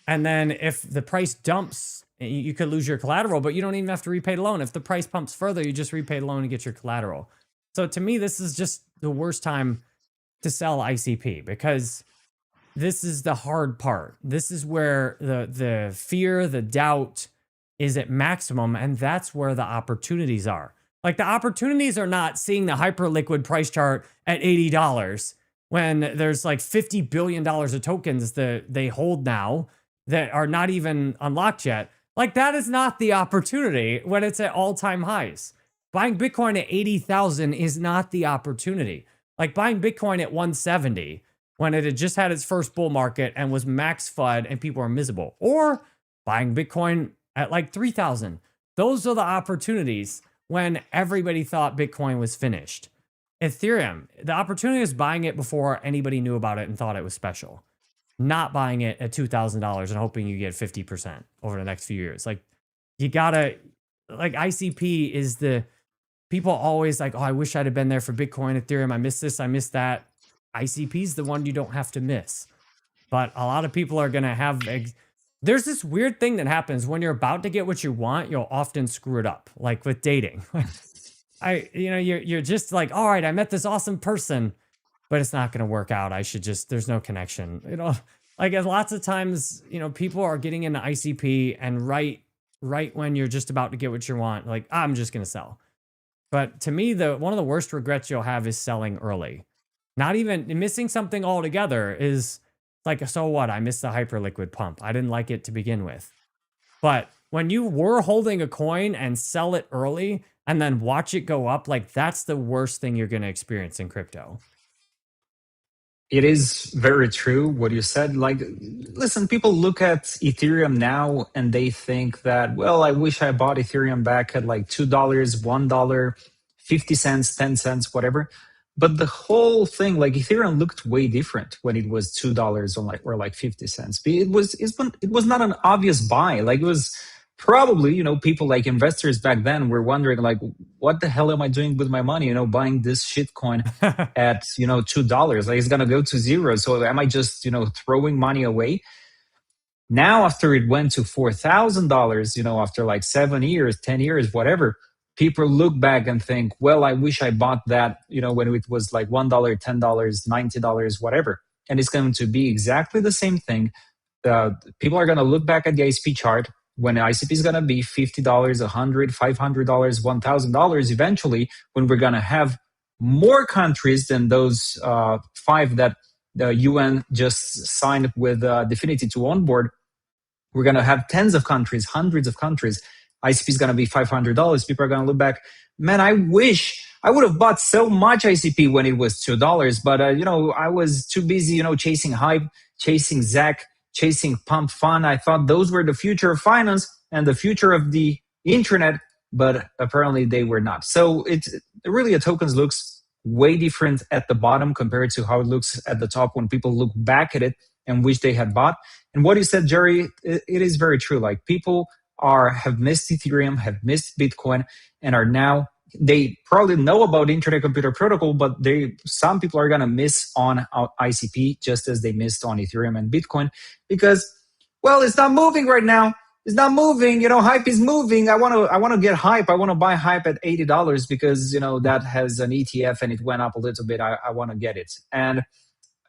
And then if the price dumps, you could lose your collateral, but you don't even have to repay the loan. If the price pumps further, you just repay the loan and get your collateral. So to me, this is just the worst time to sell ICP because this is the hard part. This is where the fear, the doubt is at maximum, and that's where the opportunities are. Like the opportunities are not seeing the hyperliquid price chart at $80 when there's like $50 billion of tokens that they hold now that are not even unlocked yet. Like that is not the opportunity when it's at all-time highs. Buying Bitcoin at 80,000 is not the opportunity. Like buying Bitcoin at 170 when it had just had its first bull market and was max FUD and people are miserable, or buying Bitcoin at like 3,000. Those are the opportunities when everybody thought Bitcoin was finished. Ethereum, the opportunity is buying it before anybody knew about it and thought it was special, not buying it at $2,000 and hoping you get 50% over the next few years. Like you gotta, like ICP is the, people always like, oh, I wish I'd have been there for Bitcoin, Ethereum. I missed this, I missed that. ICP is the one you don't have to miss. But a lot of people are going to have, there's this weird thing that happens when you're about to get what you want, you'll often screw it up. Like with dating. You're just like, all right, I met this awesome person, but it's not going to work out. I should just, there's no connection. Like lots of times, people are getting into ICP and right when you're just about to get what you want, like, I'm just going to sell. But to me, one of the worst regrets you'll have is selling early. Not even missing something altogether is like, so what? I missed the hyperliquid pump. I didn't like it to begin with. But when you were holding a coin and sell it early and then watch it go up, like that's the worst thing you're going to experience in crypto. It is very true what you said. Like, listen, people look at Ethereum now and they think that, well, I wish I bought Ethereum back at like $2, $1, 50 cents, 10 cents, whatever. But the whole thing, like Ethereum looked way different when it was $2 or like 50 cents. It was not an obvious buy. Like it was probably, people like investors back then were wondering like, what the hell am I doing with my money? Buying this shit coin at, $2, like it's going to go to zero. So am I just, throwing money away? Now, after it went to $4,000, after like 7 years, 10 years, whatever, people look back and think, well, I wish I bought that, when it was like $1, $10, $90, whatever. And it's going to be exactly the same thing. People are going to look back at the ICP chart when the ICP is going to be $50, $100, $500, $1,000 eventually, when we're going to have more countries than those 5 that the UN just signed with Definity to onboard. We're going to have tens of countries, hundreds of countries. ICP is going to be $500. People are going to look back, man, I wish I would have bought so much ICP when it was $2, but I was too busy, chasing hype, chasing Zach, chasing pump fun. I thought those were the future of finance and the future of the internet, but apparently they were not. So it's really, a tokens looks way different at the bottom compared to how it looks at the top when people look back at it and wish they had bought. And what you said, Jerry, it is very true. Like people have missed Ethereum, have missed Bitcoin, and are now, they probably know about Internet Computer Protocol, but some people are gonna miss on ICP just as they missed on Ethereum and Bitcoin because, well, it's not moving right now. It's not moving. Hype is moving. I want to get hype. I want to buy hype at $80 because that has an ETF and it went up a little bit. I want to get it. And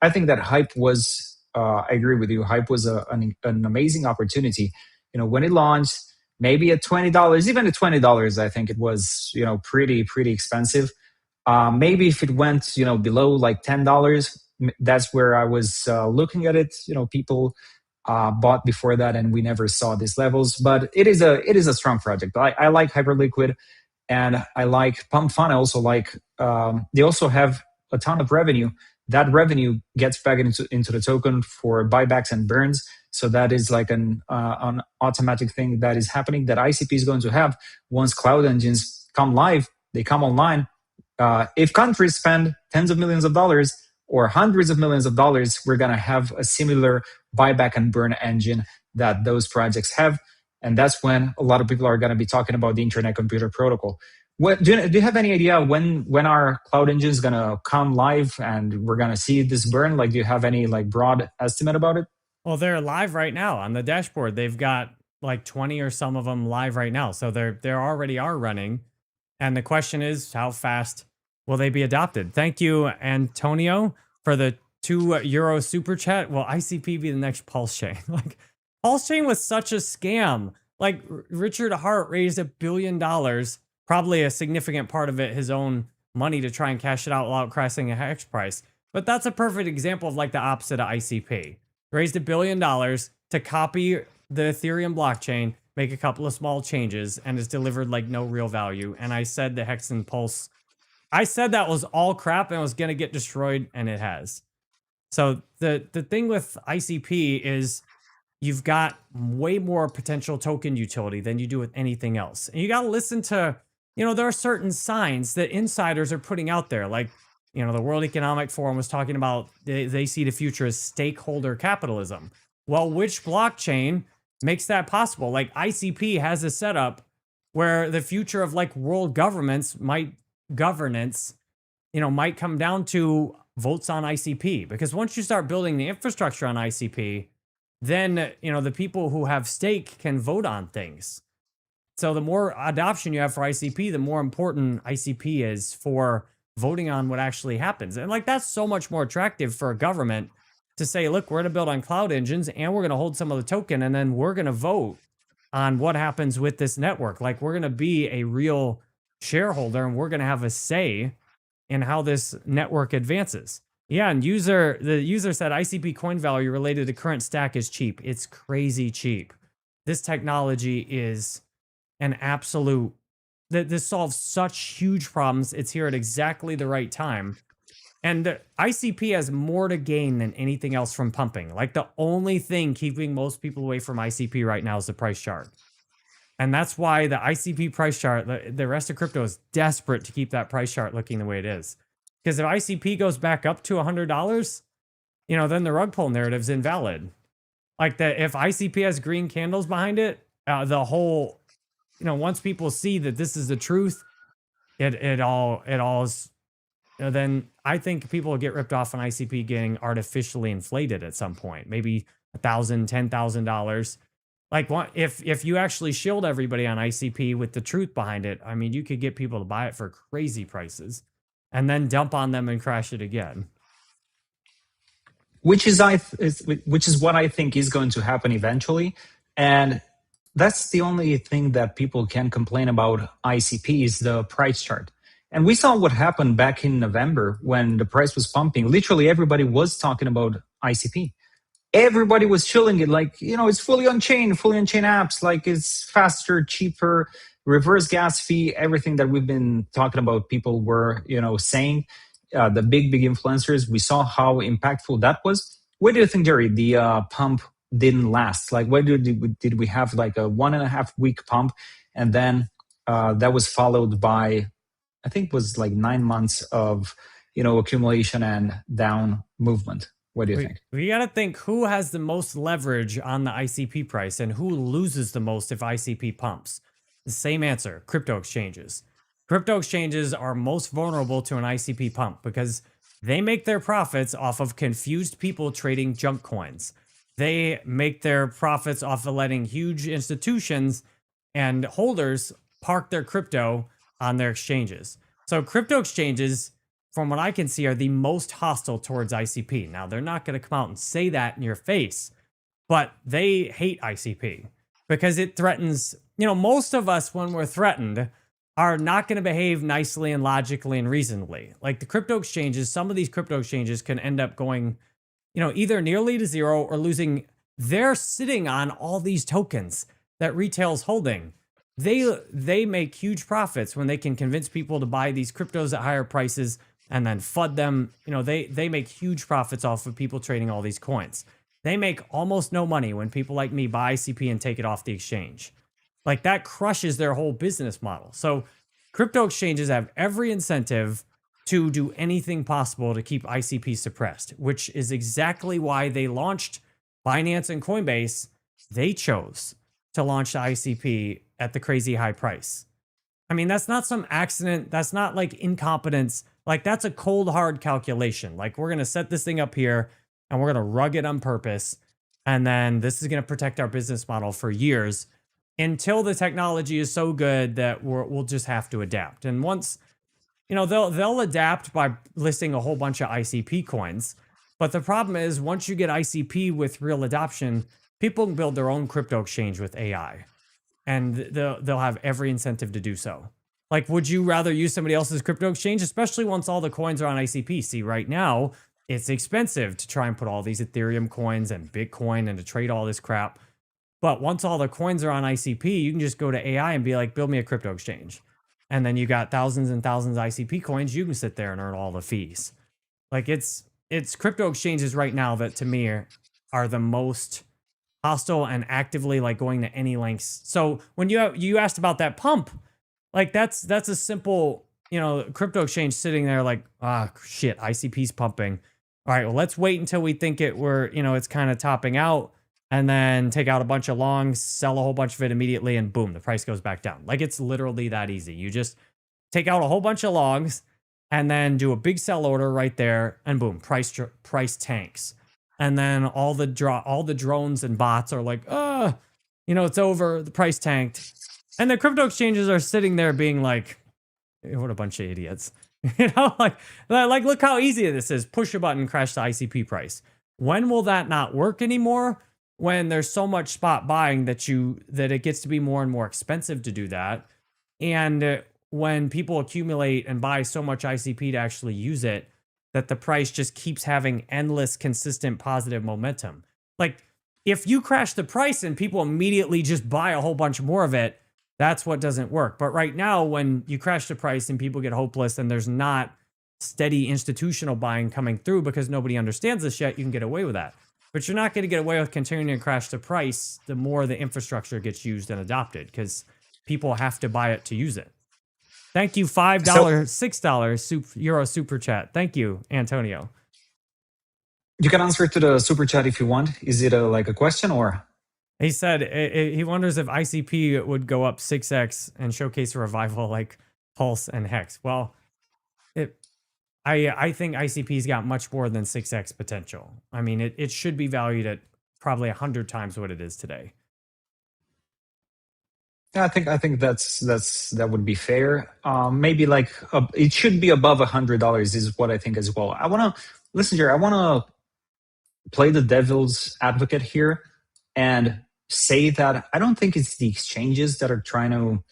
I think that hype was. I agree with you. Hype was an amazing opportunity. When it launched, maybe at $20, even at $20, I think it was pretty expensive. Maybe if it went below like $10, that's where I was looking at it. People bought before that, and we never saw these levels. But it is a strong project. I like Hyperliquid, and I like Pump Fun. I also like. They also have a ton of revenue. That revenue gets back into the token for buybacks and burns. So that is like an automatic thing that is happening that ICP is going to have once cloud engines come live. They come online. If countries spend tens of millions of dollars or hundreds of millions of dollars, we're going to have a similar buyback and burn engine that those projects have. And that's when a lot of people are going to be talking about the Internet Computer Protocol. Do you have any idea when our cloud engine is going to come live and we're going to see this burn? Like, do you have any like broad estimate about it? Well, they're live right now on the dashboard. They've got like 20 or some of them live right now. So they're already are running. And the question is, how fast will they be adopted? Thank you, Antonio, for the €2 super chat. Will ICP be the next Pulse Chain? Like, Pulse Chain was such a scam. Like, Richard Hart raised $1 billion, probably a significant part of it his own money to try and cash it out without crashing a hex price. But that's a perfect example of like the opposite of ICP. Raised $1 billion to copy the Ethereum blockchain, make a couple of small changes, and has delivered like no real value. And I said the Hex and Pulse, I said that was all crap and was going to get destroyed, and it has. So the thing with ICP is you've got way more potential token utility than you do with anything else. And you got to listen to, there are certain signs that insiders are putting out there. Like, the World Economic Forum was talking about they see the future as stakeholder capitalism. Well, which blockchain makes that possible? Like ICP has a setup where the future of like world governance might come down to votes on ICP. Because once you start building the infrastructure on ICP, then, the people who have stake can vote on things. So the more adoption you have for ICP, the more important ICP is for voting on what actually happens. And like, that's so much more attractive for a government to say, look, we're going to build on cloud engines and we're going to hold some of the token and then we're going to vote on what happens with this network. Like, we're going to be a real shareholder and we're going to have a say in how this network advances. Yeah, and the user said ICP coin value related to current stack is cheap. It's crazy cheap. This technology is an absolute, this solves such huge problems. It's here at exactly the right time. And ICP has more to gain than anything else from pumping. Like, the only thing keeping most people away from ICP right now is the price chart. And that's why the ICP price chart, the rest of crypto is desperate to keep that price chart looking the way it is. Because if ICP goes back up to $100, then the rug pull narrative is invalid. Like, if ICP has green candles behind it, the whole, once people see that this is the truth, it all is, then I think people will get ripped off on ICP getting artificially inflated at some point, maybe $1,000, $10,000. Like, if you actually shield everybody on ICP with the truth behind it, I mean, you could get people to buy it for crazy prices and then dump on them and crash it again. Which is what I think is going to happen eventually. And that's the only thing that people can complain about ICP is the price chart. And we saw what happened back in November when the price was pumping. Literally everybody was talking about ICP. Everybody was chilling it like, it's fully on chain apps, like it's faster, cheaper, reverse gas fee, everything that we've been talking about, people were, saying, the big influencers, we saw how impactful that was. What do you think, Jerry, the pump didn't last? Like, why did we have like a 1.5 week pump? And then that was followed by, I think it was like 9 months of, accumulation and down movement. What do you think? We got to think who has the most leverage on the ICP price and who loses the most if ICP pumps. The same answer, crypto exchanges. Crypto exchanges are most vulnerable to an ICP pump because they make their profits off of confused people trading junk coins. They make their profits off of letting huge institutions and holders park their crypto on their exchanges. So crypto exchanges, from what I can see, are the most hostile towards ICP. Now, they're not going to come out and say that in your face, but they hate ICP because it threatens, most of us, when we're threatened, are not going to behave nicely and logically and reasonably. Like the crypto exchanges, some of these crypto exchanges can end up going, either nearly to zero or losing. They're sitting on all these tokens that retail's holding. They make huge profits when they can convince people to buy these cryptos at higher prices and then FUD them. They make huge profits off of people trading all these coins. They make almost no money when people like me buy ICP and take it off the exchange. Like that crushes their whole business model. So crypto exchanges have every incentive to do anything possible to keep ICP suppressed, which is exactly why they launched Binance and Coinbase. They chose to launch the ICP at the crazy high price. I mean, that's not some accident. That's not like incompetence. Like that's a cold, hard calculation. Like we're going to set this thing up here and we're going to rug it on purpose. And then this is going to protect our business model for years until the technology is so good that we'll just have to adapt. And once, they'll adapt by listing a whole bunch of ICP coins. But the problem is, once you get ICP with real adoption, people can build their own crypto exchange with AI, and they'll have every incentive to do so. Like, would you rather use somebody else's crypto exchange, especially once all the coins are on ICP? See, right now it's expensive to try and put all these Ethereum coins and Bitcoin and to trade all this crap. But once all the coins are on ICP, you can just go to AI and be like, build me a crypto exchange. And then you got thousands and thousands of ICP coins. You can sit there and earn all the fees. Like it's crypto exchanges right now that to me are the most hostile and actively like going to any lengths. So when you asked about that pump, like that's a simple, crypto exchange sitting there like, ah, shit, ICP's pumping. All right, well, let's wait until we think it's kind of topping out, and then take out a bunch of longs, sell a whole bunch of it immediately, and boom, the price goes back down. Like, it's literally that easy. You just take out a whole bunch of longs and then do a big sell order right there, and boom, price tanks. And then all the drones and bots are like, it's over, the price tanked. And the crypto exchanges are sitting there being like, what a bunch of idiots. Like look how easy this is. Push a button, crash the ICP price. When will that not work anymore? When there's so much spot buying that it gets to be more and more expensive to do that. And when people accumulate and buy so much ICP to actually use it, that the price just keeps having endless, consistent, positive momentum. Like, if you crash the price and people immediately just buy a whole bunch more of it, that's what doesn't work. But right now, when you crash the price and people get hopeless and there's not steady institutional buying coming through because nobody understands this yet, you can get away with that. But you're not going to get away with continuing to crash the price the more the infrastructure gets used and adopted, because people have to buy it to use it. Thank you, $5, $6 Euro super chat. Thank you, Antonio. You can answer to the super chat if you want. Is it like a question or? He said he wonders if ICP would go up 6x and showcase a revival like Pulse and Hex. Well, I think ICP's got much more than 6x potential. I mean, it should be valued at probably 100 times what it is today. Yeah, I think that would be fair. Maybe like it should be above $100 is what I think as well. I want to listen here. I want to play the devil's advocate here and say that I don't think it's the exchanges that are trying to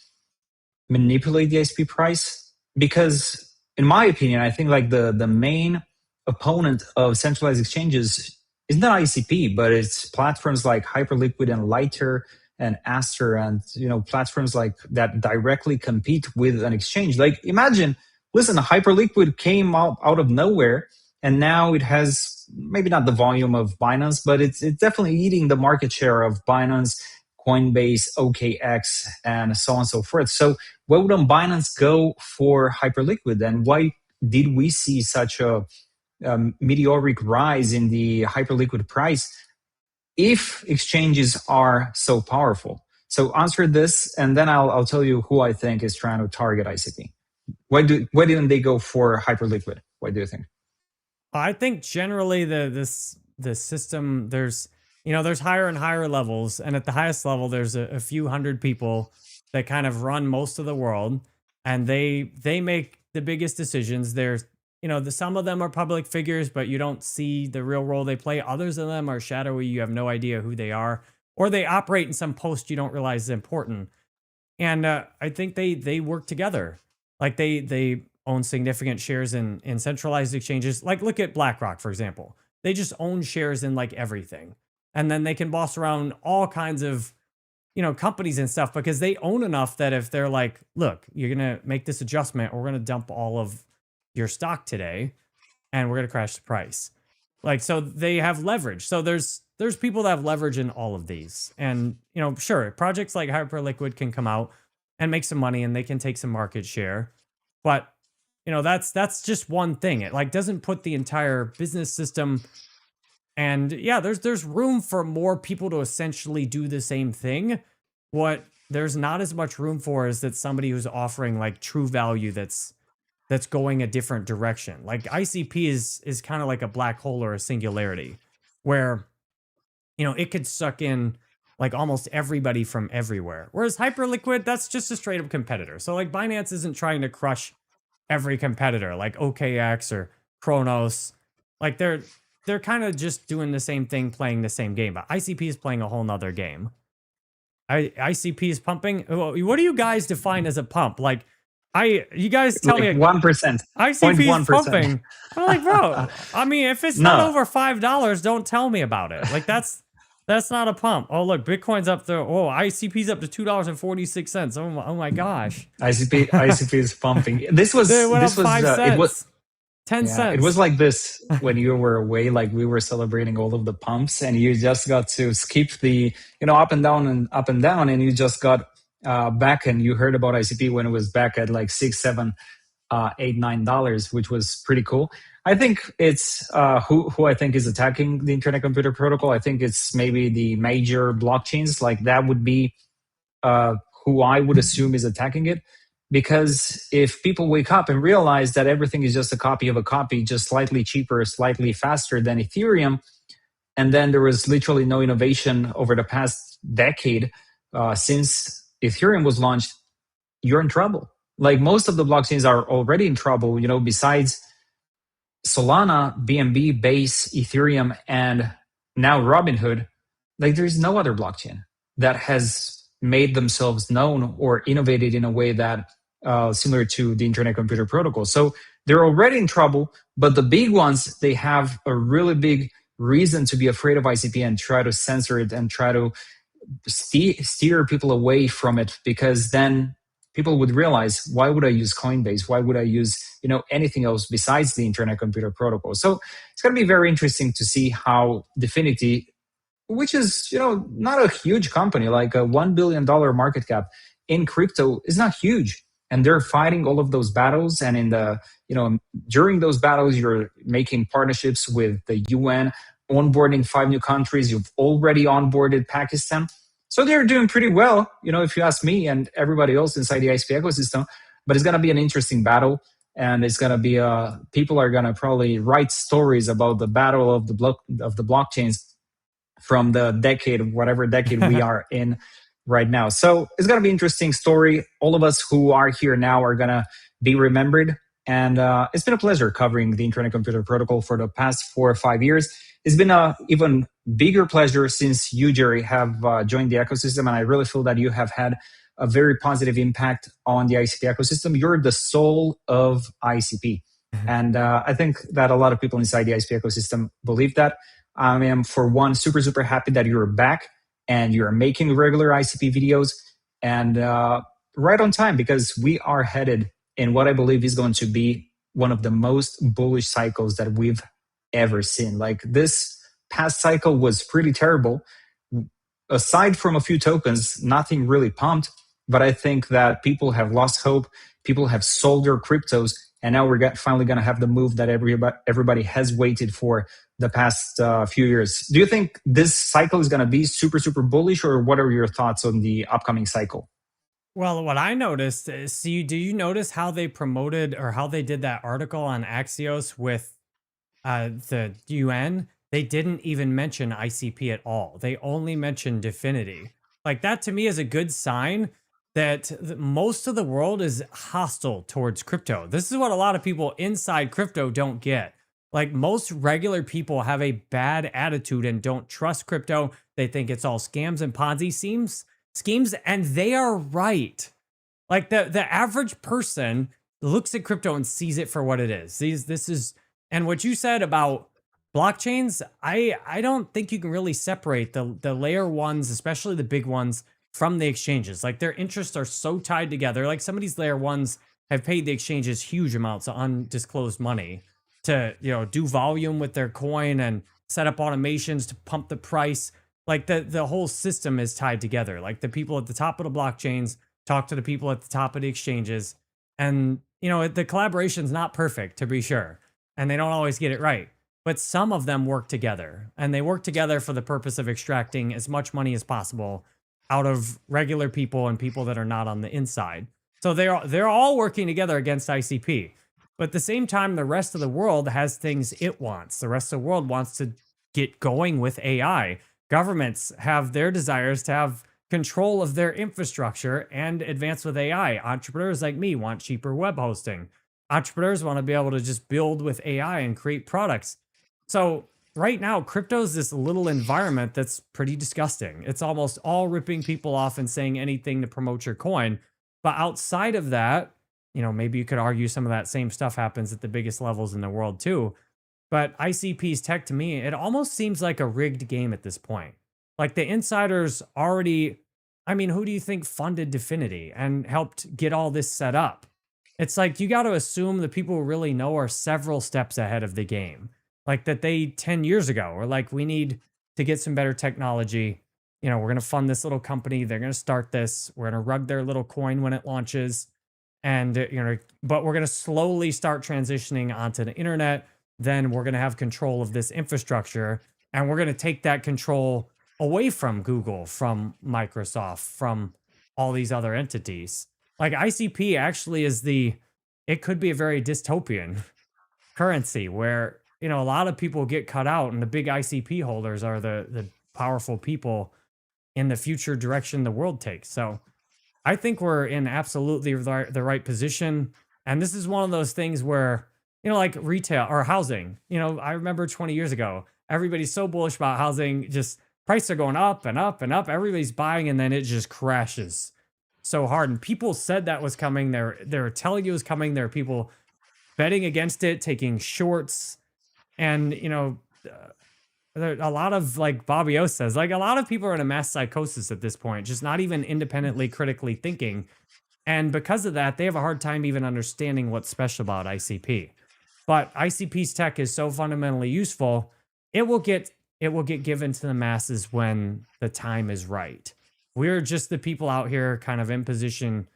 manipulate the ICP price, because in my opinion, I think like the main opponent of centralized exchanges is not ICP, but it's platforms like Hyperliquid and Lighter and Aster, and platforms like that directly compete with an exchange. Like, imagine, listen, Hyperliquid came out of nowhere, and now it has maybe not the volume of Binance, but it's definitely eating the market share of Binance, Coinbase, OKX, and so on and so forth. So why wouldn't Binance go for Hyperliquid? And why did we see such a meteoric rise in the Hyperliquid price if exchanges are so powerful? So answer this, and then I'll tell you who I think is trying to target ICP. Why didn't they go for Hyperliquid? Why do you think? I think generally the system, there's higher and higher levels, and at the highest level there's a few hundred people that kind of run most of the world, and they make the biggest decisions. There's some of them are public figures, but you don't see the real role they play. Others of them are shadowy. You have no idea who they are, or they operate in some post you don't realize is important. And I think they work together. Like they own significant shares in centralized exchanges. Like, look at BlackRock, for example. They just own shares in like everything. And then they can boss around all kinds of, companies and stuff, because they own enough that if they're like, look, you're going to make this adjustment, or we're going to dump all of your stock today and we're going to crash the price. Like, so they have leverage. So there's people that have leverage in all of these. And, sure, projects like Hyperliquid can come out and make some money and they can take some market share. But that's just one thing. It like doesn't put the entire business system. And yeah, there's room for more people to essentially do the same thing. What there's not as much room for is that somebody who's offering like true value that's going a different direction. Like ICP is kind of like a black hole or a singularity, where it could suck in like almost everybody from everywhere. Whereas Hyperliquid, that's just a straight up competitor. So like Binance isn't trying to crush every competitor like OKX or Kronos. Like they're kind of just doing the same thing, playing the same game. But ICP is playing a whole nother game. ICP is pumping. What do you guys define as a pump? Like, you guys tell Like me 1%, ICP is 0.1%. pumping. I'm like, bro. I mean, if it's not No, over $5, don't tell me about it. Like, that's not a pump. Oh, look, Bitcoin's up to ICP's up to $2.46. Oh my gosh. ICP is pumping. They went up This was 5 it was cents, 10 Yeah, it was cents. like this when you were away, like we were celebrating all of the pumps and you just got to skip the, up and down and up and down. And you just got back and you heard about ICP when it was back at like $6, $7, $8, $9, which was pretty cool. I think it's who I think is attacking the Internet Computer Protocol. I think it's maybe the major blockchains. Like that would be uh, who I would assume is attacking it. Because if people wake up and realize that everything is just a copy of a copy, just slightly cheaper, slightly faster than Ethereum, and then there was literally no innovation over the past decade since Ethereum was launched, you're in trouble. Like most of the blockchains are already in trouble, besides Solana, BNB, Base, Ethereum, and now Robinhood, like there's no other blockchain that has made themselves known or innovated in a way that similar to the Internet Computer Protocol. So they're already in trouble, but the big ones, they have a really big reason to be afraid of ICP and try to censor it and try to steer people away from it, because then people would realize, why would I use Coinbase? Why would I use anything else besides the Internet Computer Protocol? So it's going to be very interesting to see how Dfinity, which is not a huge company, like a $1 billion market cap in crypto, is not huge, and they're fighting all of those battles. And in the during those battles, you're making partnerships with the UN, onboarding 5 new countries. You've already onboarded Pakistan. So they're doing pretty well, if you ask me and everybody else inside the ICP ecosystem. But it's going to be an interesting battle. And it's going to be, people are going to probably write stories about the battle of the blockchains from the decade, whatever decade we are in right now. So it's going to be an interesting story. All of us who are here now are going to be remembered. And it's been a pleasure covering the Internet Computer Protocol for the past 4 or 5 years. It's been an even bigger pleasure since you, Jerry, have joined the ecosystem. And I really feel that you have had a very positive impact on the ICP ecosystem. You're the soul of ICP. And I think that a lot of people inside the ICP ecosystem believe that. I am, for one, super, super happy that you're back and you're making regular ICP videos, and right on time, because we are headed in what I believe is going to be one of the most bullish cycles that we've ever seen. Like this past cycle was pretty terrible. Aside from a few tokens, nothing really pumped, but I think that people have lost hope. People have sold their cryptos, and now we're finally going to have the move that everybody has waited for the past few years. Do you think this cycle is going to be super, super bullish, or what are your thoughts on the upcoming cycle? Well, what I noticed is, do you notice how they promoted or how they did that article on Axios with the UN? They didn't even mention ICP at all. They only mentioned Dfinity. Like that to me is a good sign that most of the world is hostile towards crypto. This is what a lot of people inside crypto don't get. Like most regular people have a bad attitude and don't trust crypto. They think it's all scams and Ponzi schemes, and they are right. Like the average person looks at crypto and sees it for what it is. This is, and what you said about blockchains, I don't think you can really separate the layer ones, especially the big ones, from the exchanges. Like their interests are so tied together. Like some of these layer ones have paid the exchanges huge amounts of undisclosed money to do volume with their coin and set up automations to pump the price. Like the whole system is tied together. Like the people at the top of the blockchains talk to the people at the top of the exchanges, and the collaboration's not perfect, to be sure, and they don't always get it right, but some of them work together, and they work together for the purpose of extracting as much money as possible out of regular people and people that are not on the inside. So they're all working together against ICP. But at the same time, the rest of the world has things it wants. The rest of the world wants to get going with AI. Governments have their desires to have control of their infrastructure and advance with AI. Entrepreneurs like me want cheaper web hosting. Entrepreneurs want to be able to just build with AI and create products. So right now, crypto is this little environment that's pretty disgusting. It's almost all ripping people off and saying anything to promote your coin. But outside of that, maybe you could argue some of that same stuff happens at the biggest levels in the world too. But ICP's tech to me, it almost seems like a rigged game at this point. Like the insiders already, I mean, who do you think funded Definity and helped get all this set up? It's like you got to assume the people who really know are several steps ahead of the game. Like that they 10 years ago were like, we need to get some better technology. We're going to fund this little company. They're going to start this. We're going to rug their little coin when it launches. And, but we're going to slowly start transitioning onto the internet. Then we're going to have control of this infrastructure. And we're going to take that control away from Google, from Microsoft, from all these other entities. Like ICP actually it could be a very dystopian currency where, a lot of people get cut out and the big ICP holders are the powerful people in the future direction the world takes. So I think we're in absolutely the right position. And this is one of those things where, like retail or housing, I remember 20 years ago, everybody's so bullish about housing, just prices are going up and up and up. Everybody's buying and then it just crashes so hard. And people said that was coming. They're telling you it was coming. There are people betting against it, taking shorts. And, a lot of, like Bobby O says, like a lot of people are in a mass psychosis at this point, just not even independently critically thinking. And because of that, they have a hard time even understanding what's special about ICP. But ICP's tech is so fundamentally useful, it will get given to the masses when the time is right. We're just the people out here kind of in position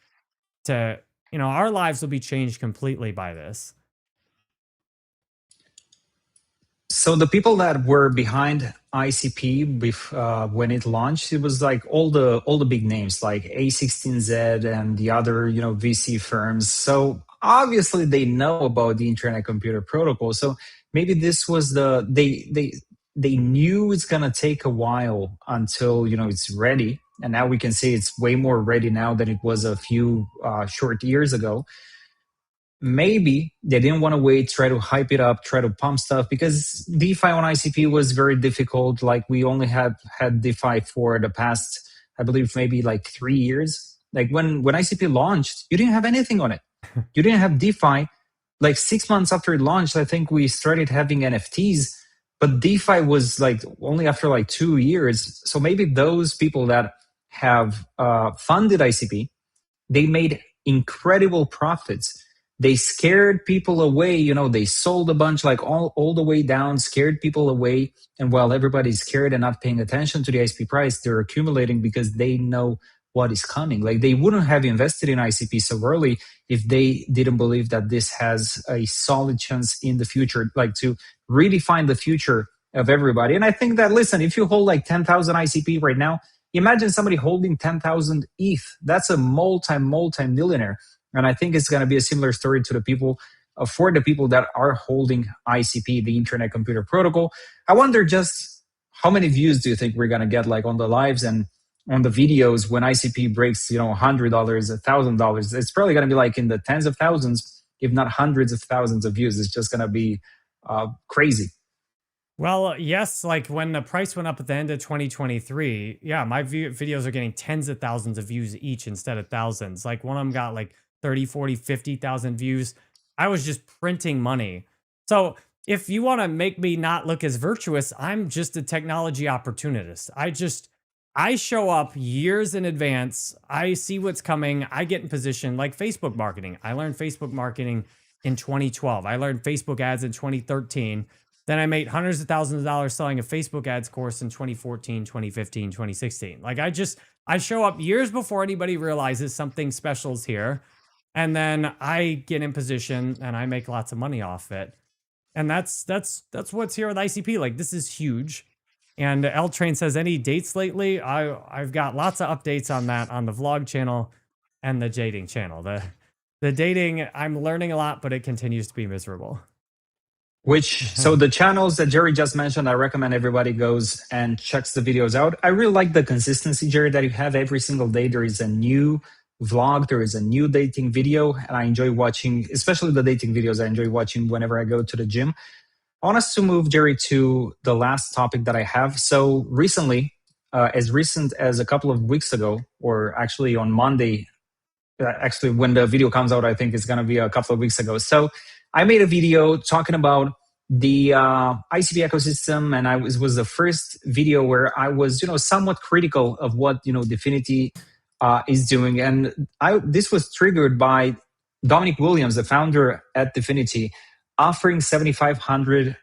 to, our lives will be changed completely by this. So the people that were behind ICP when it launched, it was like all the big names like A16Z and the other VC firms. So obviously they know about the Internet Computer Protocol. So maybe this was they knew it's gonna take a while until it's ready, and now we can say it's way more ready now than it was a few short years ago. Maybe they didn't want to wait, try to hype it up, try to pump stuff, because DeFi on ICP was very difficult. Like we only had DeFi for the past, I believe, maybe like 3 years. Like when ICP launched, you didn't have anything on it. You didn't have DeFi. Like 6 months after it launched, I think we started having NFTs, but DeFi was like only after like 2 years. So maybe those people that have funded ICP, they made incredible profits. They scared people away. They sold a bunch, like all the way down, scared people away. And while everybody's scared and not paying attention to the ICP price, they're accumulating because they know what is coming. Like they wouldn't have invested in ICP so early if they didn't believe that this has a solid chance in the future, like to redefine the future of everybody. And I think that, listen, if you hold like 10,000 ICP right now, imagine somebody holding 10,000 ETH. That's a multi-millionaire. And I think it's going to be a similar story to the people, for the people that are holding ICP, the Internet Computer Protocol. I wonder just how many views do you think we're going to get like on the lives and on the videos when ICP breaks, $100, $1,000? It's probably going to be like in the tens of thousands, if not hundreds of thousands of views. It's just going to be crazy. Well, yes, like when the price went up at the end of 2023, yeah, my videos are getting tens of thousands of views each instead of thousands. Like one of them got like 30, 40, 50,000 views. I was just printing money. So if you want to make me not look as virtuous, I'm just a technology opportunist. I show up years in advance. I see what's coming. I get in position, like Facebook marketing. I learned Facebook marketing in 2012. I learned Facebook ads in 2013. Then I made hundreds of thousands of dollars selling a Facebook ads course in 2014, 2015, 2016. Like I show up years before anybody realizes something special is here. And then I get in position and I make lots of money off it. And that's what's here with ICP. Like this is huge. And L Train says, any dates lately? I've got lots of updates on that on the vlog channel and the dating channel. The dating, I'm learning a lot, but it continues to be miserable. So the channels that Jerry just mentioned, I recommend everybody goes and checks the videos out. I really like the consistency, Jerry, that you have every single day. There is a new vlog, there is a new dating video, and I enjoy watching, especially the dating videos. I enjoy watching whenever I go to the gym. I want us to move, Jerry, to the last topic that I have. So recently, as recent as a couple of weeks ago, or actually on Monday, actually when the video comes out, I think it's going to be a couple of weeks ago. So I made a video talking about the ICP ecosystem, and was the first video where I was, somewhat critical of what Dfinity is doing, and this was triggered by Dominic Williams, the founder at Dfinity, offering 7,500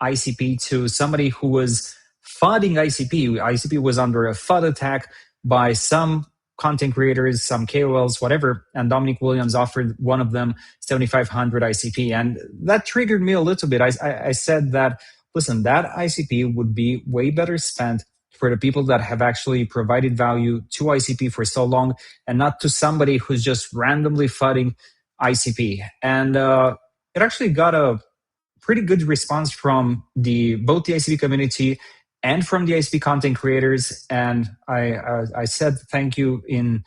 ICP to somebody who was funding ICP. ICP was under a FUD attack by some content creators, some KOLs, whatever. And Dominic Williams offered one of them 7,500 ICP. And that triggered me a little bit. I said that, listen, that ICP would be way better spent for the people that have actually provided value to ICP for so long, and not to somebody who's just randomly FUDing ICP. And it actually got a pretty good response from both the ICP community and from the ICP content creators. And I said thank you in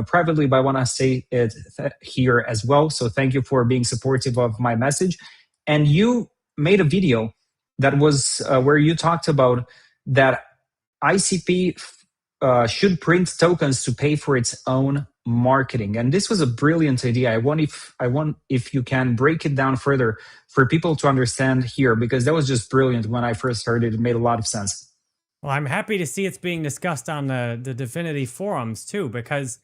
privately, but I want to say it here as well. So thank you for being supportive of my message. And you made a video that was where you talked about that ICP should print tokens to pay for its own marketing. And this was a brilliant idea. I want if you can break it down further for people to understand here, because that was just brilliant. When I first heard it, it made a lot of sense. Well, I'm happy to see it's being discussed on the Dfinity forums too, because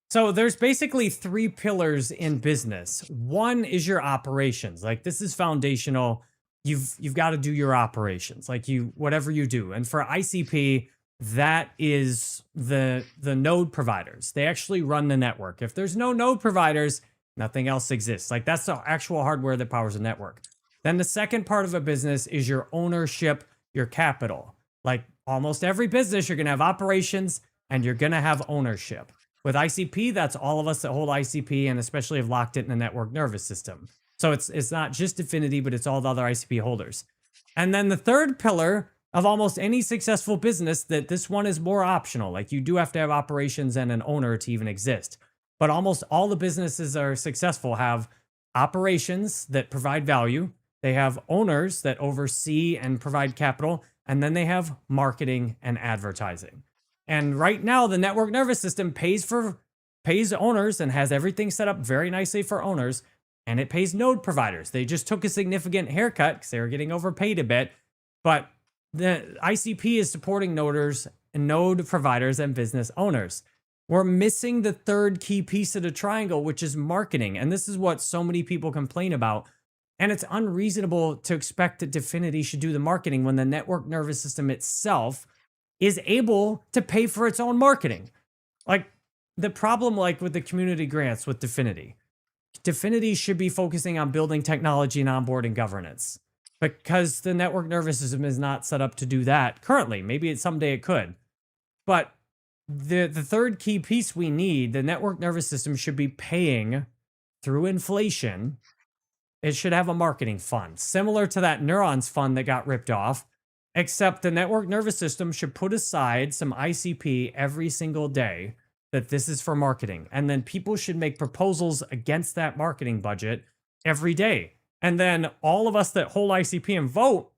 so there's basically three pillars in business. One is your operations. Like, this is foundational. You've got to do your operations, like whatever you do. And for ICP, that is the node providers. They actually run the network. If there's no node providers, nothing else exists. Like, that's the actual hardware that powers the network. Then the second part of a business is your ownership, your capital. Like almost every business, you're going to have operations and you're going to have ownership. With ICP, that's all of us that hold ICP and especially have locked it in the network nervous system. So it's not just Dfinity, but it's all the other ICP holders. And then the third pillar of almost any successful business, that this one is more optional. Like, you do have to have operations and an owner to even exist. But almost all the businesses that are successful have operations that provide value. They have owners that oversee and provide capital. And then they have marketing and advertising. And right now, the network nervous system pays owners and has everything set up very nicely for owners. And it pays node providers. They just took a significant haircut because they were getting overpaid a bit. But the ICP is supporting node providers and business owners. We're missing the third key piece of the triangle, which is marketing. And this is what so many people complain about. And it's unreasonable to expect that Dfinity should do the marketing when the network nervous system itself is able to pay for its own marketing. Like, the problem, like with the community grants with Dfinity should be focusing on building technology and onboarding governance, because the network nervous system is not set up to do that currently. Maybe someday it could. But the third key piece we need, the network nervous system should be paying through inflation. It should have a marketing fund, similar to that Neurons fund that got ripped off, except the network nervous system should put aside some ICP every single day that this is for marketing. And then people should make proposals against that marketing budget every day. And then all of us that hold ICP and vote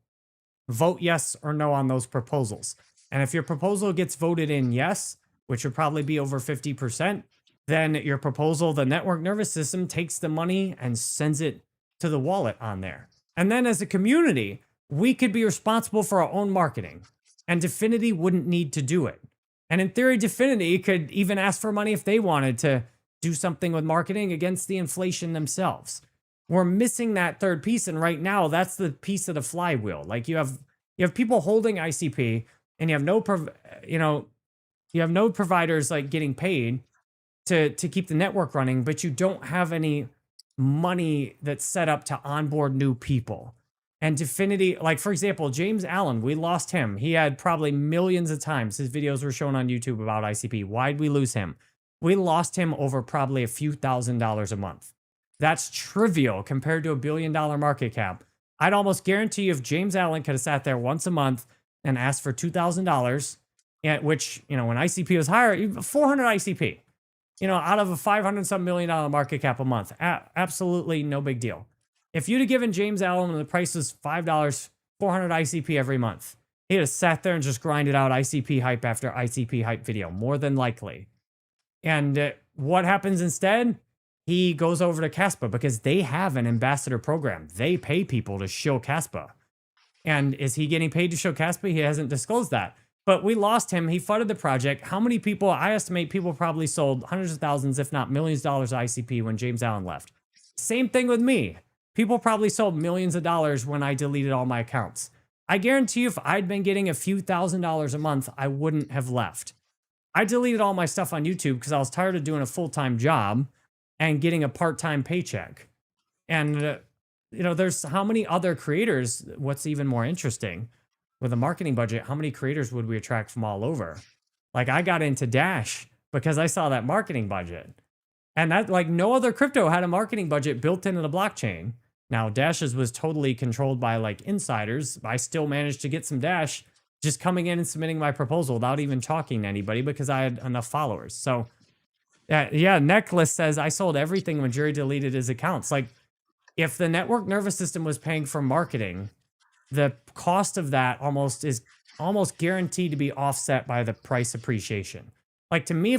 yes or no on those proposals. And if your proposal gets voted in yes, which would probably be over 50%, then your proposal, the network nervous system takes the money and sends it to the wallet on there. And then as a community, we could be responsible for our own marketing. And Dfinity wouldn't need to do it. And in theory, Dfinity could even ask for money if they wanted to do something with marketing against the inflation themselves. We're missing that third piece, and right now, that's the piece of the flywheel. Like, you have people holding ICP, and you have no providers like getting paid to keep the network running, but you don't have any money that's set up to onboard new people. And Dfinity, like, for example, James Allen, we lost him. He had probably millions of times his videos were shown on YouTube about ICP. Why'd we lose him? We lost him over probably a few $1,000s a month. That's trivial compared to $1 billion market cap. I'd almost guarantee you if James Allen could have sat there once a month and asked for $2,000, which, when ICP was higher, 400 ICP, out of a $500-some million market cap a month, absolutely no big deal. If you'd have given James Allen when the price was $5, 400 ICP every month, he'd have sat there and just grinded out ICP hype after ICP hype video, more than likely. And what happens instead? He goes over to Caspa because they have an ambassador program. They pay people to show Caspa. And is he getting paid to show Caspa? He hasn't disclosed that. But we lost him. He flooded the project. How many people? I estimate people probably sold hundreds of thousands, if not millions of dollars of ICP when James Allen left. Same thing with me. People probably sold millions of dollars when I deleted all my accounts. I guarantee you if I'd been getting a few $1,000s a month, I wouldn't have left. I deleted all my stuff on YouTube because I was tired of doing a full-time job and getting a part-time paycheck. And, there's how many other creators, what's even more interesting, with a marketing budget, how many creators would we attract from all over? Like I got into Dash because I saw that marketing budget. And that, like, no other crypto had a marketing budget built into the blockchain. Now, Dash's was totally controlled by like insiders. I still managed to get some Dash just coming in and submitting my proposal without even talking to anybody because I had enough followers. So, yeah, Necklace says, I sold everything when Jerry deleted his accounts. Like, if the network nervous system was paying for marketing, the cost of that is almost guaranteed to be offset by the price appreciation. Like, to me,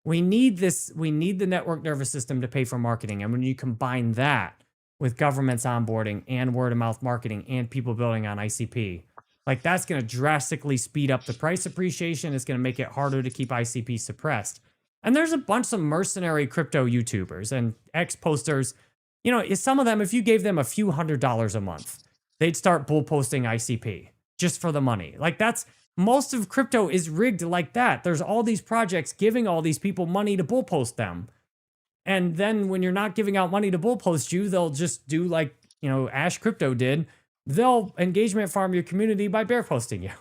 we need the network nervous system to pay for marketing. And when you combine that with governments onboarding and word of mouth marketing and people building on ICP, like that's going to drastically speed up the price appreciation. It's going to make it harder to keep ICP suppressed. And there's a bunch of mercenary crypto YouTubers and ex-posters. Some of them, if you gave them a few $100s a month, they'd start bull posting ICP just for the money. Like most of crypto is rigged like that. There's all these projects giving all these people money to bull post them. And then when you're not giving out money to bull post you, they'll just do like, Ash Crypto did. They'll engagement farm your community by bear posting you.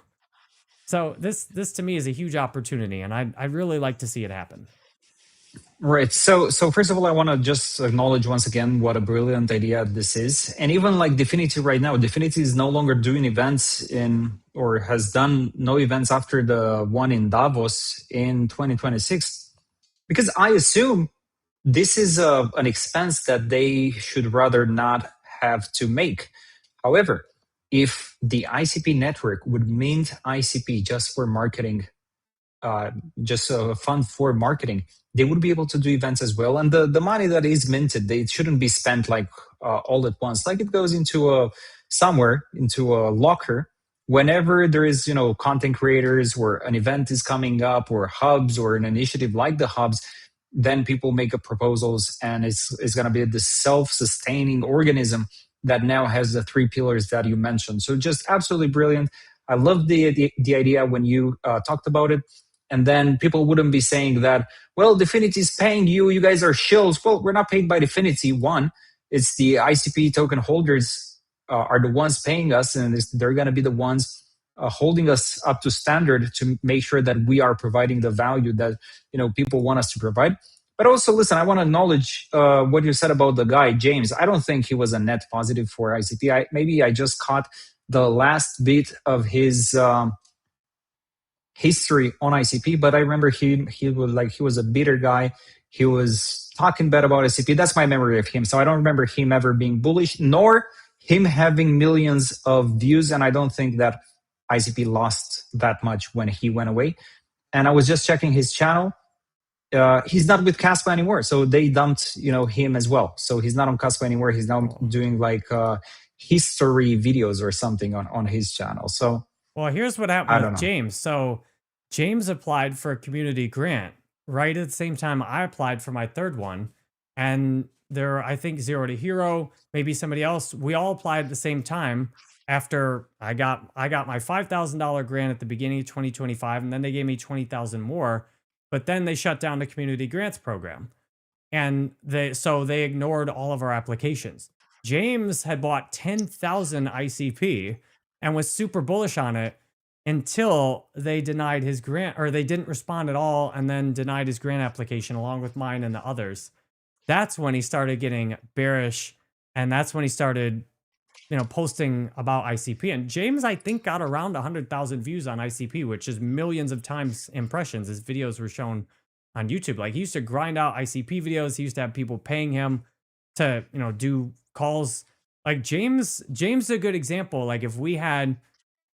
So this to me is a huge opportunity, and I'd really like to see it happen. Right. So first of all, I want to just acknowledge once again what a brilliant idea this is. And even like Dfinity right now, Dfinity is no longer doing events or has done no events after the one in Davos in 2026, because I assume this is an expense that they should rather not have to make. However, if the ICP network would mint ICP just for marketing, just a fund for marketing, they would be able to do events as well. And the money that is minted, it shouldn't be spent like all at once. Like it goes into somewhere into a locker. Whenever there is, content creators or an event is coming up or hubs or an initiative like the hubs, then people make up proposals, and it's going to be this self-sustaining organism that now has the 3 pillars that you mentioned. So just absolutely brilliant. I love the idea when you talked about it. And then people wouldn't be saying that, well, Dfinity is paying you, you guys are shills. Well, we're not paid by Dfinity. One, it's the ICP token holders are the ones paying us, and they're going to be the ones holding us up to standard to make sure that we are providing the value that people want us to provide. But also, listen, I want to acknowledge what you said about the guy, James. I don't think he was a net positive for ICP. Maybe I just caught the last bit of his history on ICP, but I remember he was a bitter guy. He was talking bad about ICP. That's my memory of him. So I don't remember him ever being bullish, nor him having millions of views. And I don't think that ICP lost that much when he went away. And I was just checking his channel. He's not with Caspa anymore, so they dumped him as well. So he's not on Caspa anymore. He's now doing like history videos or something on his channel. So well, here's what happened with James. So James applied for a community grant right at the same time I applied for my third one, and I think Zero to Hero, maybe somebody else, we all applied at the same time. After I got my $5,000 grant at the beginning of 2025, and then they gave me 20,000 more. But then they shut down the community grants program, and they ignored all of our applications. James had bought 10,000 ICP and was super bullish on it until they denied his grant, or they didn't respond at all, and then denied his grant application along with mine and the others. That's when he started getting bearish, and that's when he started posting about ICP. And James, I think, got around 100,000 views on ICP, which is millions of times impressions. His videos were shown on YouTube. Like, he used to grind out ICP videos. He used to have people paying him to, do calls. Like James is a good example. Like if we had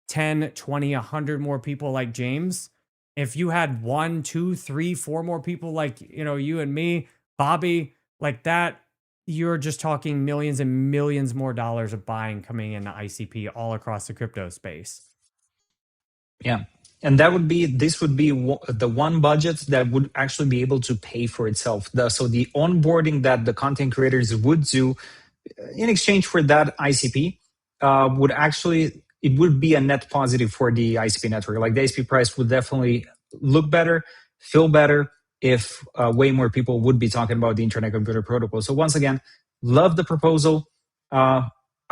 10, 20, 100 more people like James, if you had one, two, three, four more people like, you and me, Bobby, like that, you're just talking millions and millions more dollars of buying coming into ICP all across the crypto space. Yeah. And that would be, this would be the one budget that would actually be able to pay for itself. So the onboarding that the content creators would do in exchange for that ICP would actually, it would be a net positive for the ICP network. Like the ICP price would definitely look better, feel better if way more people would be talking about the Internet Computer Protocol. So once again, love the proposal.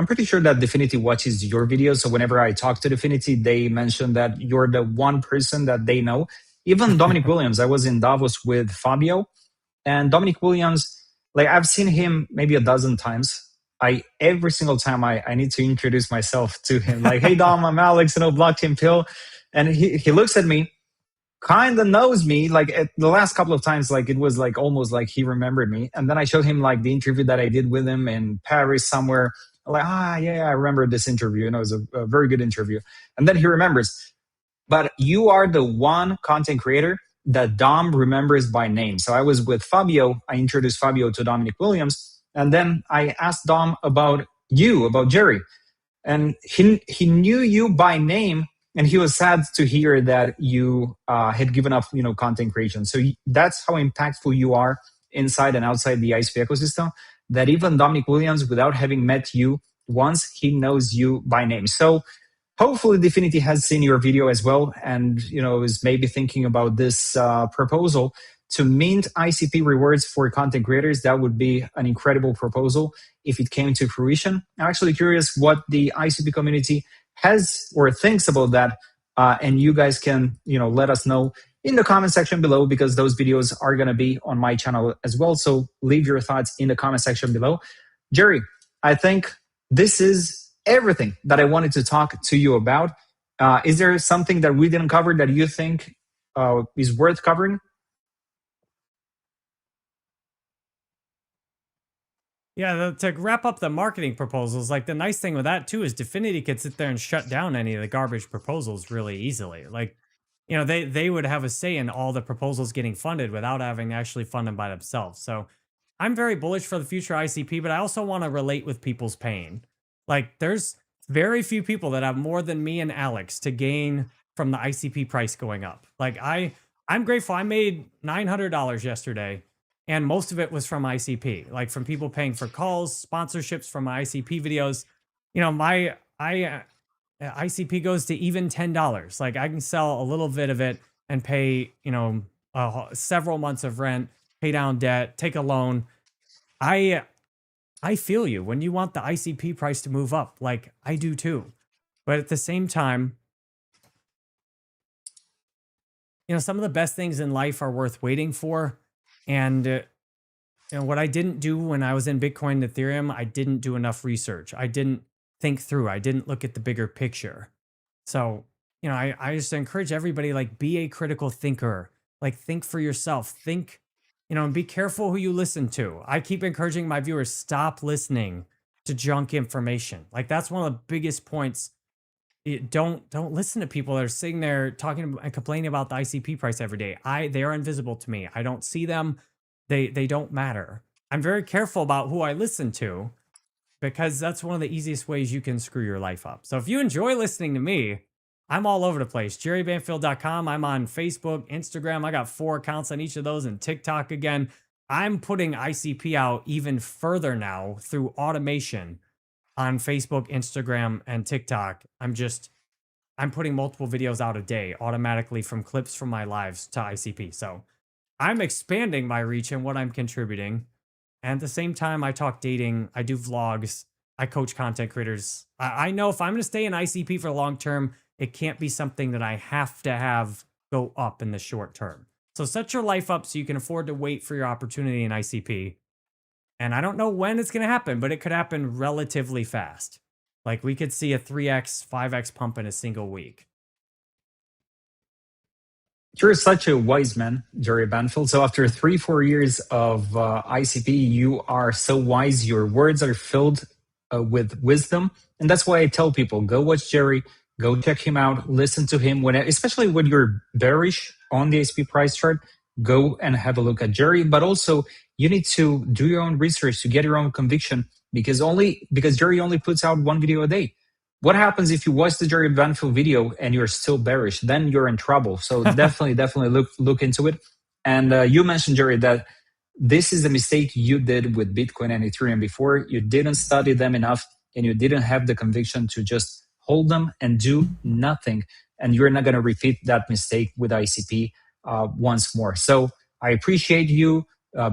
I'm pretty sure that Definity watches your videos. So whenever I talk to Definity, they mention that you're the one person that they know. Even Dominic Williams, I was in Davos with Fabio, and Dominic Williams, like I've seen him maybe a dozen times. Every single time I need to introduce myself to him. Like, hey Dom, I'm Alex, Blockchain Pill. And he looks at me, kind of knows me. Like at the last couple of times, like it was like almost like he remembered me. And then I showed him like the interview that I did with him in Paris somewhere. Like, yeah, I remember this interview. It was a very good interview. And then he remembers. But you are the one content creator that Dom remembers by name. So I was with Fabio. I introduced Fabio to Dominic Williams. And then I asked Dom about you, about Jerry. And he knew you by name. And he was sad to hear that you had given up, content creation. So that's how impactful you are inside and outside the ICP ecosystem, that even Dominic Williams, without having met you once, he knows you by name. So hopefully Definity has seen your video as well and is maybe thinking about this proposal to mint ICP rewards for content creators. That would be an incredible proposal if it came to fruition. I'm actually curious what the ICP community has or thinks about that, and you guys can let us know in the comment section below, because those videos are going to be on my channel as well. So leave your thoughts in the comment section below. Jerry, I think this is everything that I wanted to talk to you about. Is there something that we didn't cover that you think is worth covering? Yeah, to wrap up the marketing proposals, like the nice thing with that too is Definity could sit there and shut down any of the garbage proposals really easily. Like, they would have a say in all the proposals getting funded without having to actually fund them by themselves. So I'm very bullish for the future ICP, but I also want to relate with people's pain. Like, there's very few people that have more than me and Alex to gain from the ICP price going up. Like, I'm grateful. I made $900 yesterday, and most of it was from ICP, like from people paying for calls, sponsorships from my ICP videos. My ICP goes to even $10. Like, I can sell a little bit of it and pay, several months of rent, pay down debt, take a loan. I feel you when you want the ICP price to move up, like I do too. But at the same time, some of the best things in life are worth waiting for. And what I didn't do when I was in Bitcoin and Ethereum, I didn't do enough research. I didn't think through. I didn't look at the bigger picture. So, I just encourage everybody, like, be a critical thinker. Like, think for yourself. Think, and be careful who you listen to. I keep encouraging my viewers, stop listening to junk information. Like, that's one of the biggest points. Don't listen to people that are sitting there talking and complaining about the ICP price every day. They are invisible to me. I don't see them. They don't matter. I'm very careful about who I listen to, because that's one of the easiest ways you can screw your life up. So if you enjoy listening to me, I'm all over the place. JerryBanfield.com. I'm on Facebook, Instagram. I got 4 accounts on each of those, and TikTok again. I'm putting ICP out even further now through automation on Facebook, Instagram, and TikTok. I'm putting multiple videos out a day automatically from clips from my lives to ICP. So I'm expanding my reach and what I'm contributing. And at the same time, I talk dating, I do vlogs, I coach content creators. I know if I'm going to stay in ICP for the long term, it can't be something that I have to have go up in the short term. So set your life up so you can afford to wait for your opportunity in ICP. And I don't know when it's going to happen, but it could happen relatively fast. Like, we could see a 3x, 5x pump in a single week. You're such a wise man, Jerry Banfield. So after 3, 4 years of ICP, you are so wise. Your words are filled with wisdom, and that's why I tell people: go watch Jerry, go check him out, listen to him. When, especially when you're bearish on the ICP price chart, go and have a look at Jerry. But also, you need to do your own research to get your own conviction, because Jerry only puts out one video a day. What happens if you watch the Jerry Banfield video and you're still bearish? Then you're in trouble. So definitely look into it. And you mentioned, Jerry, that this is a mistake you did with Bitcoin and Ethereum before. You didn't study them enough, and you didn't have the conviction to just hold them and do nothing. And you're not going to repeat that mistake with ICP once more. So I appreciate you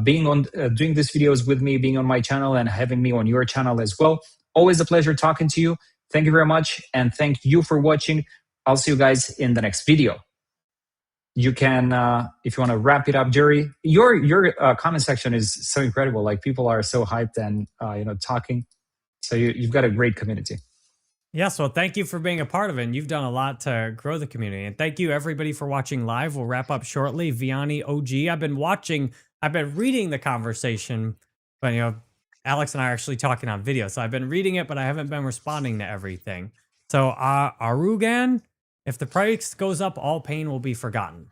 being on doing these videos with me, being on my channel, and having me on your channel as well. Always a pleasure talking to you. Thank you very much, and thank you for watching. I'll see you guys in the next video. You can, if you want to wrap it up, Jerry, your comment section is so incredible. Like, people are so hyped and talking. So you've got a great community. Yes, well, thank you for being a part of it. And you've done a lot to grow the community. And thank you, everybody, for watching live. We'll wrap up shortly. Vianney OG, I've been reading the conversation, but Alex and I are actually talking on video. So I've been reading it, but I haven't been responding to everything. So Arugan, if the price goes up, all pain will be forgotten.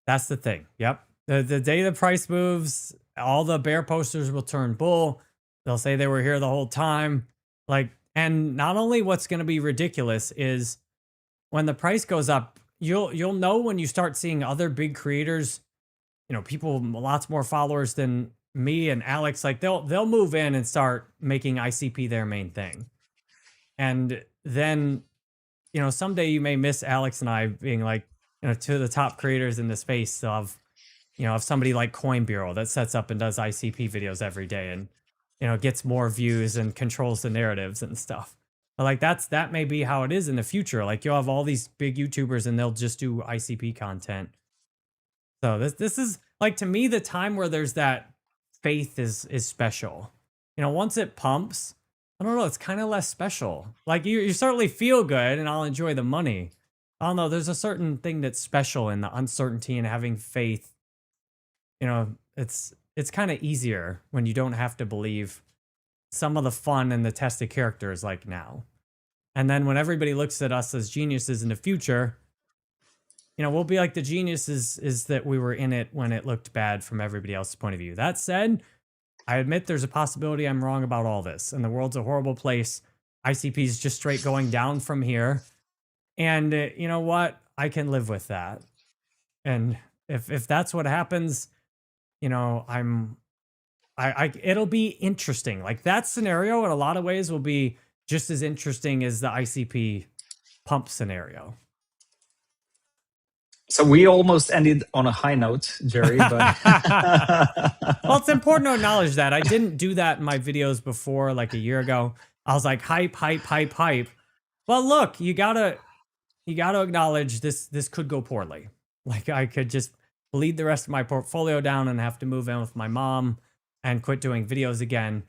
That's the thing. Yep. The day the price moves, all the bear posters will turn bull. They'll say they were here the whole time. And not only what's going to be ridiculous is when the price goes up, you'll know when you start seeing other big creators, people lots more followers than me and Alex, like they'll move in and start making ICP their main thing. And then, someday you may miss Alex and I being like, two of the top creators in the space of somebody like Coin Bureau that sets up and does ICP videos every day and, gets more views and controls the narratives and stuff. But like that may be how it is in the future. Like, you'll have all these big YouTubers and they'll just do ICP content. So this is, like, to me, the time where there's that faith is special. Once it pumps, I don't know, it's kind of less special. Like, you certainly feel good and I'll enjoy the money. I don't know, there's a certain thing that's special in the uncertainty and having faith. It's kind of easier when you don't have to believe some of the fun and the tested characters like now. And then when everybody looks at us as geniuses in the future, we'll be like, the genius is that we were in it when it looked bad from everybody else's point of view. That said, I admit there's a possibility I'm wrong about all this, and the world's a horrible place. ICP is just straight going down from here. And you know what? I can live with that. And if that's what happens, it'll be interesting. Like, that scenario in a lot of ways will be just as interesting as the ICP pump scenario. So we almost ended on a high note, Jerry. But well, it's important to acknowledge that I didn't do that in my videos before, like a year ago. I was like, hype. Well, look, you gotta acknowledge this could go poorly. Like, I could just bleed the rest of my portfolio down and have to move in with my mom and quit doing videos again.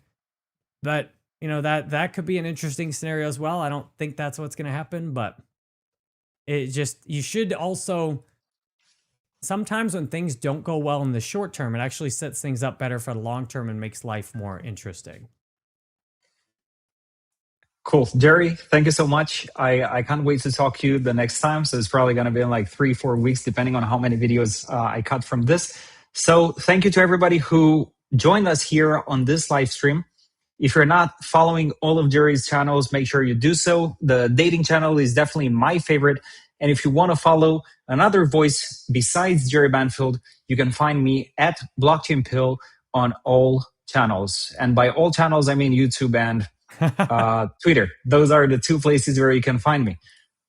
But that could be an interesting scenario as well. I don't think that's what's going to happen, but you should also, sometimes when things don't go well in the short term, it actually sets things up better for the long term and makes life more interesting. Cool. Jerry, thank you so much. I can't wait to talk to you the next time. So it's probably going to be in like 3-4 weeks, depending on how many videos I cut from this. So thank you to everybody who joined us here on this live stream. If you're not following all of Jerry's channels, make sure you do so. The dating channel is definitely my favorite. And if you want to follow another voice besides Jerry Banfield, you can find me at Blockchain Pill on all channels. And by all channels, I mean YouTube and Twitter. Those are the two places where you can find me.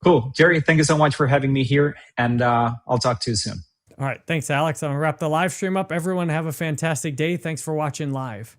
Cool. Jerry, thank you so much for having me here. And I'll talk to you soon. All right. Thanks, Alex. I'm going to wrap the live stream up. Everyone have a fantastic day. Thanks for watching live.